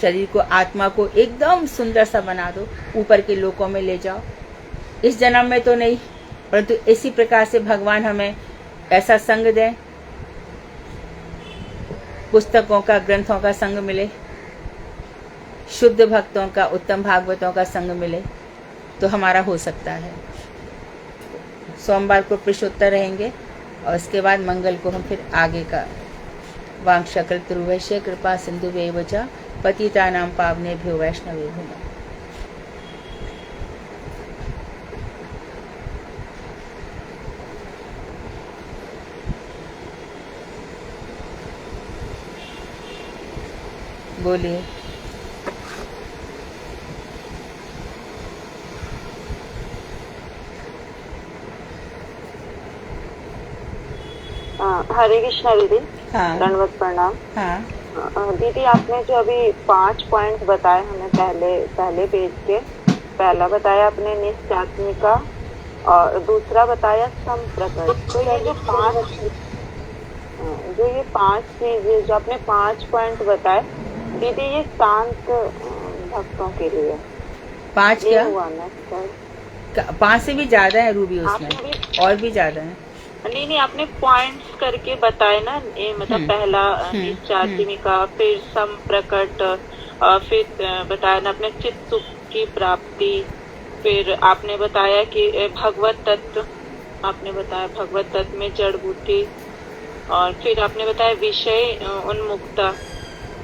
शरीर को, आत्मा को एकदम सुंदर सा बना दो, ऊपर के लोकों में ले जाओ। इस जन्म में तो नहीं, परंतु इसी प्रकार से भगवान हमें ऐसा संग दें, पुस्तकों का, ग्रंथों का संग मिले, शुद्ध भक्तों का, उत्तम भागवतों का संग मिले, तो हमारा हो सकता है। सोमवार को प्रश्नोत्तर रहेंगे और उसके बाद मंगल को हम फिर आगे का वांगशकल्पतरुभ्यश्च कृपा सिंधुभ्यैव च पतितानां पावनेभ्यो वैष्णवेभ्यो नमः। बोलिए। हरे कृष्णा दीदी। हाँ, दंडवत प्रणाम। हाँ दीदी, आपने जो अभी 5 पॉइंट बताए हमें पहले पेज के, पहला बताया आपने निश्चात्मिका और दूसरा बताया संप्रकट। तो ये जो 5 चीजें जो आपने 5 पॉइंट बताए दीदी, ये शांत भक्तों के लिए 5 क्या हुआ ना सर? 5 से भी ज्यादा है रूबी, उसमें और भी ज्यादा है। नहीं, आपने पॉइंट्स करके बताए ना, ये मतलब पहला निश्चात्मिका, फिर संप्रकट, फिर बताया ना आपने चित्त सुख की प्राप्ति, फिर आपने बताया कि भगवत तत्व, आपने बताया भगवत तत्व में जड़ बुद्धि, और फिर आपने बताया विषय उन्मुक्ता,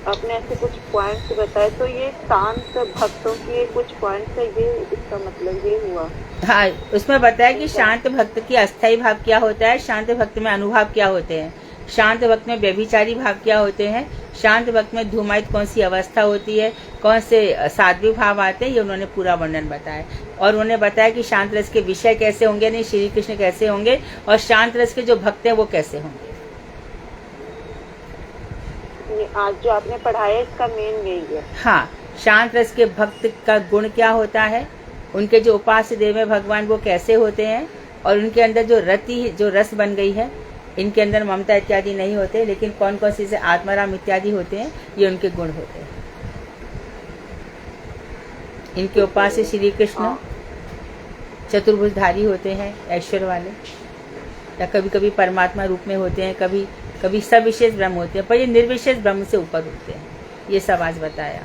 आपने ऐसे कुछ पॉइंट्स बताए। तो ये शांत भक्तों के कुछ पॉइंट्स है, ये इसका मतलब ये हुआ। हाँ, उसमें बताया कि शांत भक्त की अस्थायी भाव क्या होता है, शांत भक्त में अनुभाव क्या होते हैं, शांत भक्त में व्यभिचारी भाव क्या होते हैं, शांत भक्त में धूमायित कौन सी अवस्था होती है, कौन से सात्विक भाव आते हैं, ये उन्होंने पूरा वर्णन बताया। और उन्होंने बताया कि शांत रस के विषय कैसे होंगे, नहीं श्री कृष्ण कैसे होंगे, और शांत रस के जो भक्त हैं वो कैसे होंगे। आज जो आपने पढ़ाया इसका मेन यही है। हाँ, शांत रस के भक्त का गुण क्या होता है, उनके जो उपास्य देव है भगवान वो कैसे होते हैं, और उनके अंदर जो रति जो रस बन गई है, इनके अंदर ममता इत्यादि नहीं होते, लेकिन कौन कौन सी से आत्माराम इत्यादि होते हैं, ये उनके गुण होते हैं। इनके उपास्य श्री कृष्ण चतुर्भुजधारी होते हैं, ऐश्वर्य वाले, या कभी कभी परमात्मा रूप में होते हैं, कभी कभी सविशेष ब्रह्म होते हैं, पर ये निर्विशेष ब्रह्म से ऊपर होते हैं। ये सब आज बताया।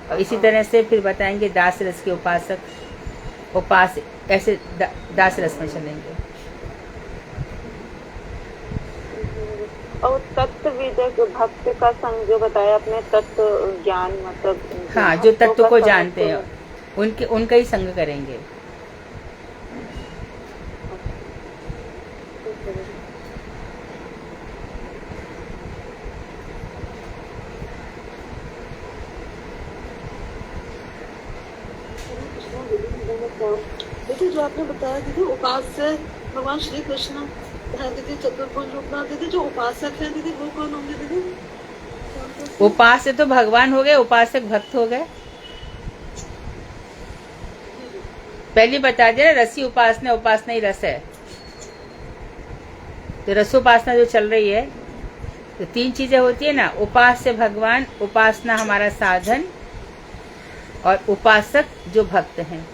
और इसी तरह से फिर बताएंगे दास रस के उपासक, उपास ऐसे दास रस में चलेंगे। और तत्व विदक भक्त का संग जो बताया अपने तत्व ज्ञान, मतलब हाँ, जो तत्व को जानते हैं उनका ही संग करेंगे। दीदी जो आपने बताया दीदी उपास्य भगवान श्री कृष्ण है दीदी, चतुर्भुज रूपनाथ दीदी, जो उपासक है दीदी वो कौन होंगे दीदी? उपास्य तो भगवान हो गए, उपासक भक्त हो गए। पहले बता दिया रसी उपासना, उपासना ही रस है। तो रसोपासना जो चल रही है, तो 3 चीजें होती है ना, उपास्य भगवान, उपासना हमारा साधन, और उपासक जो भक्त हैं।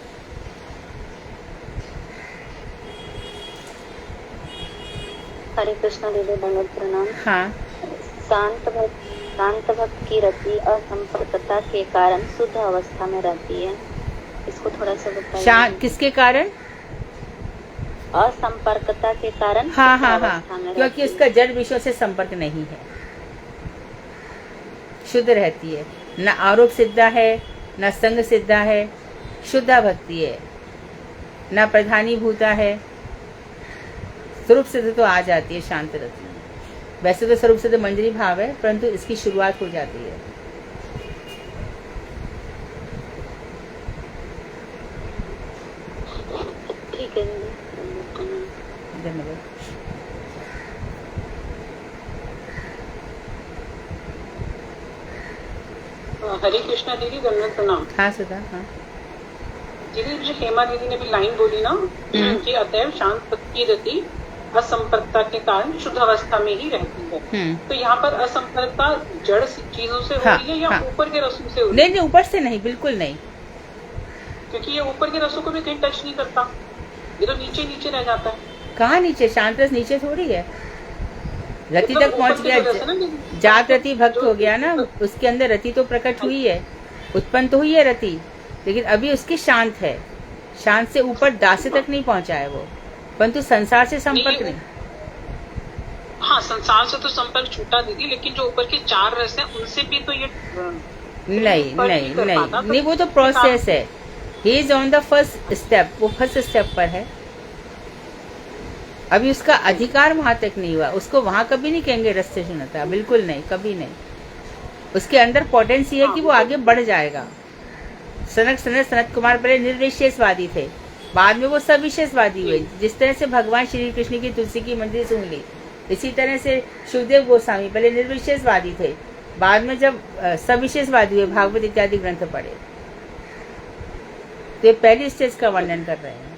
हरे कृष्ण दीदी, दंडवत प्रणाम। हाँ, शांत भक्त की रति असंपर्कता के कारण शुद्ध अवस्था में रहती है। इसको थोड़ा सा बताइए। किसके कारण? असंपर्कता के कारण हाँ शुद्ध हाँ अवस्था में हाँ, क्योंकि रहती उसका जड़ विषयों से संपर्क नहीं है, शुद्ध रहती है। न आरोप सिद्धा है, न संग सिद्धा है, शुद्धा भक्ति है, न प्रधानी भूता है। स्वरूप सिद्ध तो आ जाती है शांत रति। वैसे तो स्वरूप सिद्ध मंजरी भाव है, परंतु इसकी शुरुआत हो जाती है। ठीक है दीदी, धन्यवाद। हरे कृष्णा दीदी, दंडवत प्रणाम। हाँ सुधा, हाँ दीदी जो हेमा दीदी ने भी लाइन बोली ना कि अतएव शांत भक्त की रति असंपर्कता के कारण शुद्ध अवस्था में ही रहती है, तो यहाँ पर असंपर्कता जड़ चीजों से हो रही है या ऊपर के रसों से हो रही है? नहीं, ऊपर से नहीं, बिल्कुल नहीं, क्योंकि ये ऊपर के रसों को भी कहीं टच नहीं करता, ये तो नीचे नीचे रह जाता है। कहाँ नीचे? शांत रस नीचे थोड़ी है, रति तक पहुंच गया, जात रति भक्त हो गया ना, उसके अंदर रति तो प्रकट हुई है, उत्पन्न तो हुई है रति, लेकिन अभी उसकी शांत है, शांत से ऊपर दास्य तक नहीं पहुंचा है वो, परंतु संसार से संपर्क नहीं। हाँ, संसार से तो संपर्क छूटा दीदी, लेकिन जो ऊपर के 4 रस हैं उनसे भी तो ये नहीं, वो तो प्रोसेस है। He is on the first step, वो फर्स्ट स्टेप पर है, अभी उसका अधिकार वहां तक नहीं हुआ, उसको वहां कभी नहीं कहेंगे रस से शुन्नता, बिल्कुल नहीं, कभी नहीं। उसके अंदर पोटेंसी है कि वो आगे बढ़ जाएगा। सनत कुमार पहले निर्विशेषवादी थे, बाद में वो सविशेषवादी हुए। जिस तरह से भगवान श्री कृष्ण की तुलसी की मंजरी सुन ली, इसी तरह से शिवदेव गोस्वामी पहले निर्विशेषवादी थे, बाद में जब सविशेषवादी हुए, भागवत इत्यादि ग्रंथ पढ़े, तो ये पहली स्टेज का वर्णन कर रहे हैं।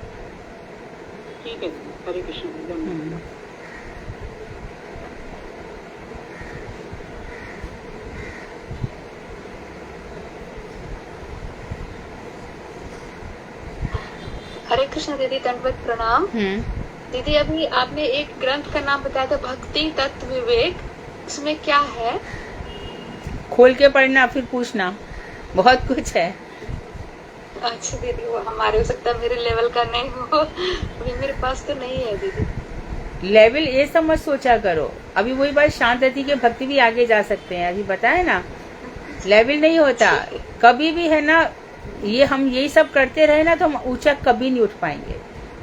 ठीक है, हरे कृष्ण। हरे कृष्ण दीदी, दंडवत प्रणाम। दीदी अभी आपने एक ग्रंथ का नाम बताया था, भक्ति तत्व विवेक, इसमें क्या है? खोल के पढ़ना फिर पूछना, बहुत कुछ है। अच्छा दीदी, वो हमारे हो सकता है मेरे लेवल का नहीं हो, अभी मेरे पास तो नहीं है दीदी। लेवल ये सब मत सोचा करो, अभी वही बात, शांत रति के भक्ति भी आगे जा सकते हैं, अभी बताए ना, लेवल नहीं होता कभी भी, है ना। ये हम यही सब करते रहे ना तो हम ऊंचा कभी नहीं उठ पाएंगे।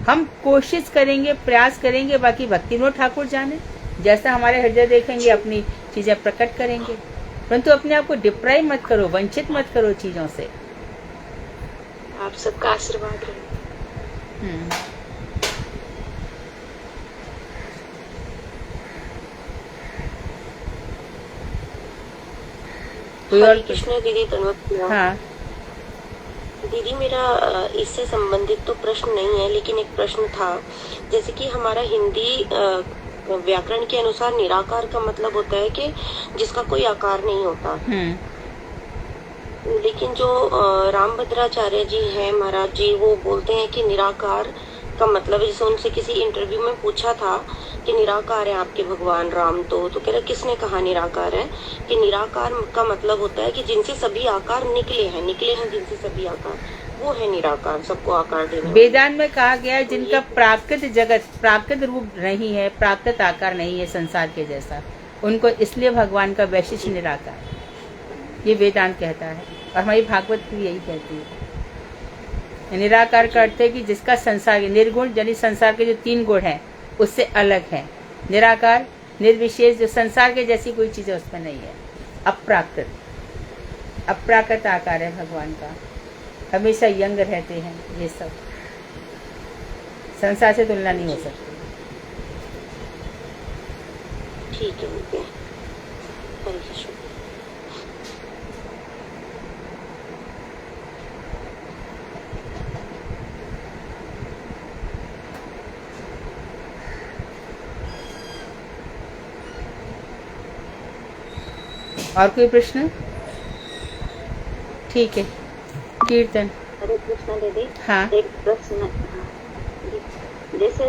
हम कोशिश करेंगे, प्रयास करेंगे, बाकी भक्ति विनोद ठाकुर जाने, जैसा हमारे हृदय देखेंगे अपनी चीजें प्रकट करेंगे, परंतु अपने आप को डिप्राइव मत करो, वंचित मत करो चीजों से। आप सबका आशीर्वाद रहे। कोई और? कृष्ण दीदी, दंडवत प्रणाम। हाँ, दीदी मेरा इससे संबंधित तो प्रश्न नहीं है, लेकिन एक प्रश्न था। जैसे कि हमारा हिंदी व्याकरण के अनुसार निराकार का मतलब होता है कि जिसका कोई आकार नहीं होता। लेकिन जो रामभद्राचार्य जी हैं महाराज जी, वो बोलते हैं कि निराकार का मतलब, जैसे उनसे किसी इंटरव्यू में पूछा था कि निराकार है आपके भगवान राम, तो कह रहे किसने कहा निराकार है, कि निराकार का मतलब होता है कि जिनसे सभी आकार निकले हैं जिनसे सभी आकार, वो है निराकार, सबको आकार देने वाला। वेदांत में कहा गया है जिनका प्राकृत जगत, प्राकृत रूप नहीं है, प्राकृत आकार नहीं है संसार के जैसा, उनको इसलिए भगवान का वैशिष्ट निराकार, ये वेदांत कहता है। और हमारी भागवत भी यही कहती है। निराकार का अर्थ है कि जिसका संसार, निर्गुण यानी संसार के जो 3 गुण हैं उससे अलग है। निराकार, निर्विशेष, जो संसार के जैसी कोई चीज उसमें नहीं है। अप्राकृत, अप्राकृत आकार है भगवान का, हमेशा यंग रहते हैं। ये सब संसार से तुलना नहीं हो सकती। ठीक है। और कोई प्रश्न? ठीक है, कीर्तन। हरे कृष्ण दीदी। हाँ। एक प्रश्न, जैसे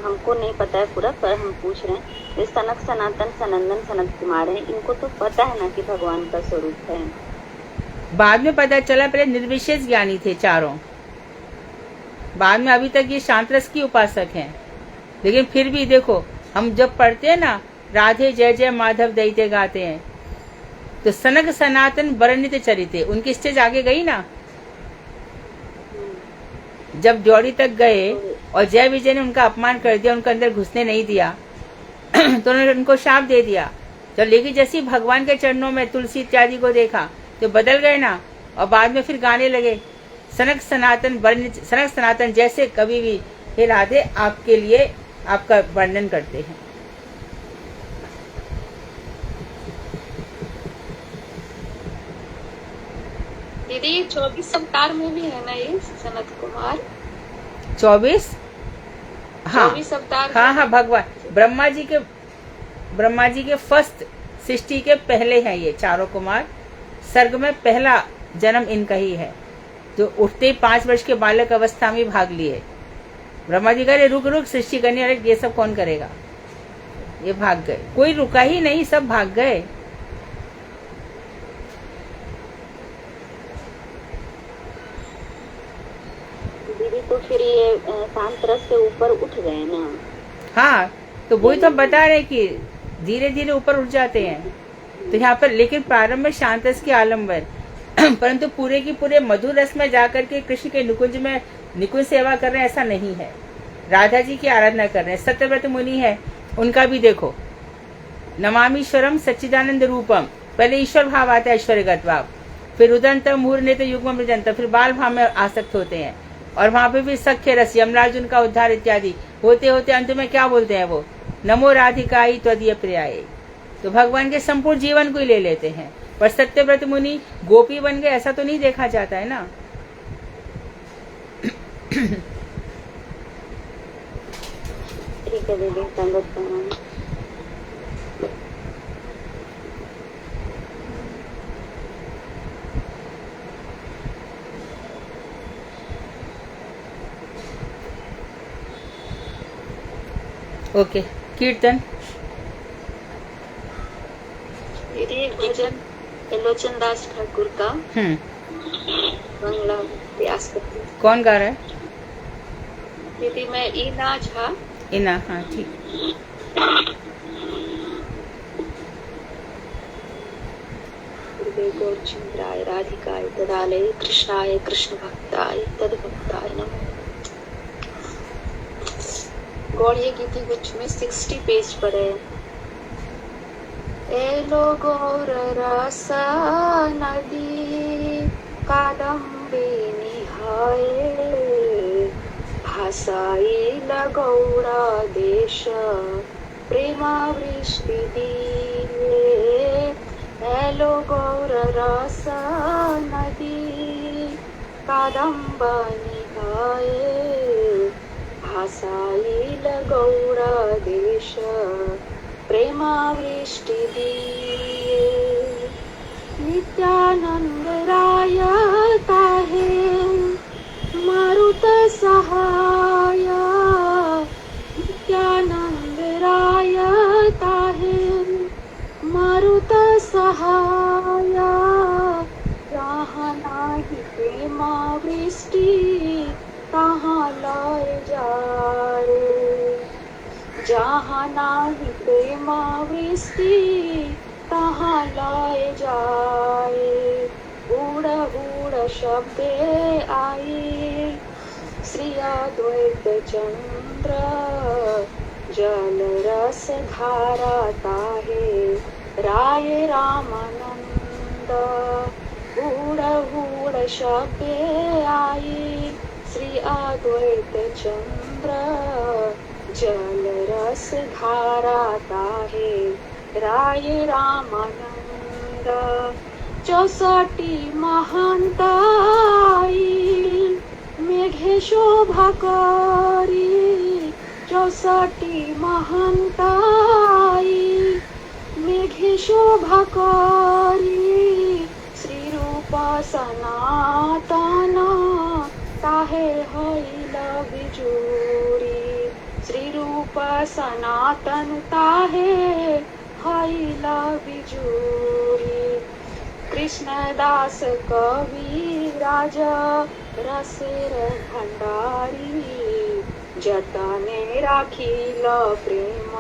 हमको नहीं पता है पूरा, पर हम पूछ रहे हैं, ये सनक सनातन सनंदन सनत कुमार है, इनको तो पता है ना कि भगवान का स्वरूप है। बाद में पता चला, पहले निर्विशेष ज्ञानी थे चारों, बाद में अभी तक ये शांत रस की उपासक हैं। लेकिन फिर भी देखो, हम जब पढ़ते हैं ना, राधे जय जय माधव दैते गाते हैं, तो सनक सनातन वर्णित चरिते, उनकी स्टेज आगे गई ना। जब द्वारी तक गए और जय विजय ने उनका अपमान कर दिया, उनके अंदर घुसने नहीं दिया तो उन्होंने उनको शाप दे दिया। तो लेकिन जैसे भगवान के चरणों में तुलसी इत्यादि को देखा तो बदल गए ना, और बाद में फिर गाने लगे सनक सनातन वर्णित, सनक सनातन जैसे कभी भी हे राधे आपके लिए आपका वर्णन करते हैं। दीदी ये 24 अवतार में भी है ना ये सनत कुमार? 24, हाँ 24 अवतार। हाँ, भगवान ब्रह्मा जी के फर्स्ट सृष्टि के पहले हैं ये चारों कुमार। सर्ग में पहला जन्म इनका ही है, जो उठते ही 5 वर्ष के बालक अवस्था में भाग लिए। ब्रह्मा जी कह रहे रुक सृष्टि करने, अरे ये सब कौन करेगा, ये भाग गए, कोई रुका ही नहीं, सब भाग गए। दीदी तो फिर ये शांत रस से ऊपर उठ गए ना। हाँ, तो वही तो हम बता रहे कि धीरे धीरे ऊपर उठ जाते हैं। तो यहाँ पर लेकिन प्रारंभ में शांत रस के आलम्बर परंतु पूरे की पूरे मधुर रस में जाकर के कृष्ण के निकुंज में निकुंज सेवा कर रहे हैं, ऐसा नहीं है। राधा जी की आराधना कर रहे हैं। सत्यव्रत मुनि है, उनका भी देखो, नमामीश्वरम सच्चिदानंद रूपम, पहले ईश्वर भाव आता है, ऐश्वर्यगत भाव, फिर उदंत मुहूर्त नेत्र युग्म मृजंत, फिर बाल भाव में आसक्त होते हैं, और वहां पे भी सख्य रस, यमराज उनका उद्धार इत्यादि होते होते अंत में क्या बोलते हैं वो, नमो राधिकाई त्वदीय प्रियाय। तो भगवान के संपूर्ण जीवन को ही ले लेते हैं। पर सत्यव्रत मुनि गोपी बन गए ऐसा तो नहीं देखा जाता है ना। ठीक है दीदी, संगत प्रणाम। ओके, कीर्तन। दीदी एक भजन त्रिलोचन दास ठाकुर का बांग्ला प्रयास करती हूँ। कौन गा रहा है? दीदी मैं ईना झा। इना, हाँ ठीक। गौरचंद्राय राधिकाय तदालय कृष्णाय कृष्ण भक्ताय तद भक्ताय नमः। गौड़ीय गीति कुछ में 60 पेज पर है। एलो गौर रसा नदी कादम्बे निहाये भासाईल गौड़ा देश प्रेमा वृष्टि दिए। एलो गौर रसा नदी कादंबनी गाये भासाईल गौरदेश प्रेमावृष्टि दिये नित्यानंद रायत आहे मारुत सहाय नित्यानंद रायत आहे मारुत सहाय जहाँ नाही प्रेमावृष्टि तहाँ लय जाए जहाँ नाही प्रेमावृष्टि तहाँ लय जाए उड़ उड़ शब्द आई श्री अद्वैत चंद्र जल रस धारा ताहे राय रामानंद उड़ उड़ शब्द आई श्री अद्वैत चंद्र जल रस धारा ताहे राय रामानंद 64 महांत आई मेघे शोभा करी 64 महांत आई मेघे शोभा करी श्री रूप सनातन ताहे हईल बिजुरी श्री रूप सनातन ताहे हईल बिजुरी कृष्णदास कवी राज रसेर भंडारी जतने राखील प्रेम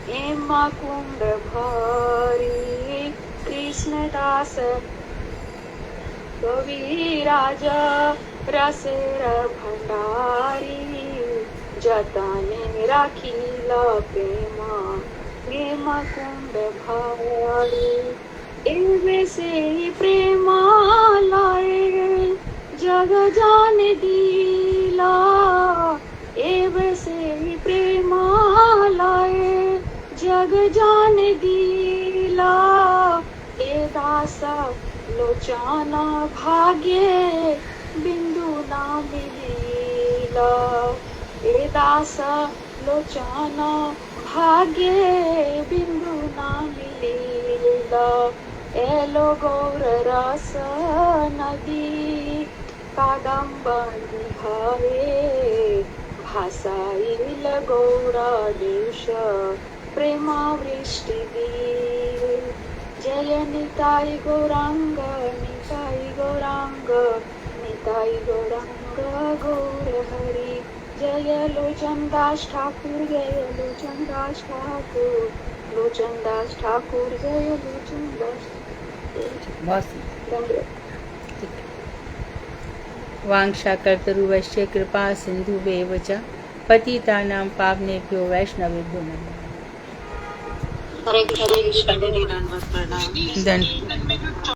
हेमा कुंड भरी कृष्णदास कवी राज रसेर भंडारी जतने राखील प्रेम हेमा कुंड भरी एवे से प्रेमालाए जग जान दिला एवे से प्रेमालाए जग जान दिला ए दास लोचन भाग्ये बिंदु ना मिलीला ए दास लोचन भाग्ये बिंदु ना मिलीला एलो गौर रस नदी कादंबनी हवे भासाईल गौरादेश प्रेमावृष्टि दी जय निताई गौरांग निताई गौरांग निताई गौरांग गौर हरि जय लोचनदास ठाकुर जय लोचनदास ठाकुर लोचनदास ठाकुर जय लोचनदास वांशाकर्तरुवश्य कृपा सिन्धुवेव च पतितानां पावनेभ्यो वैष्णवेभ्यो नमः। हरे कृष्ण। धन्यवाद।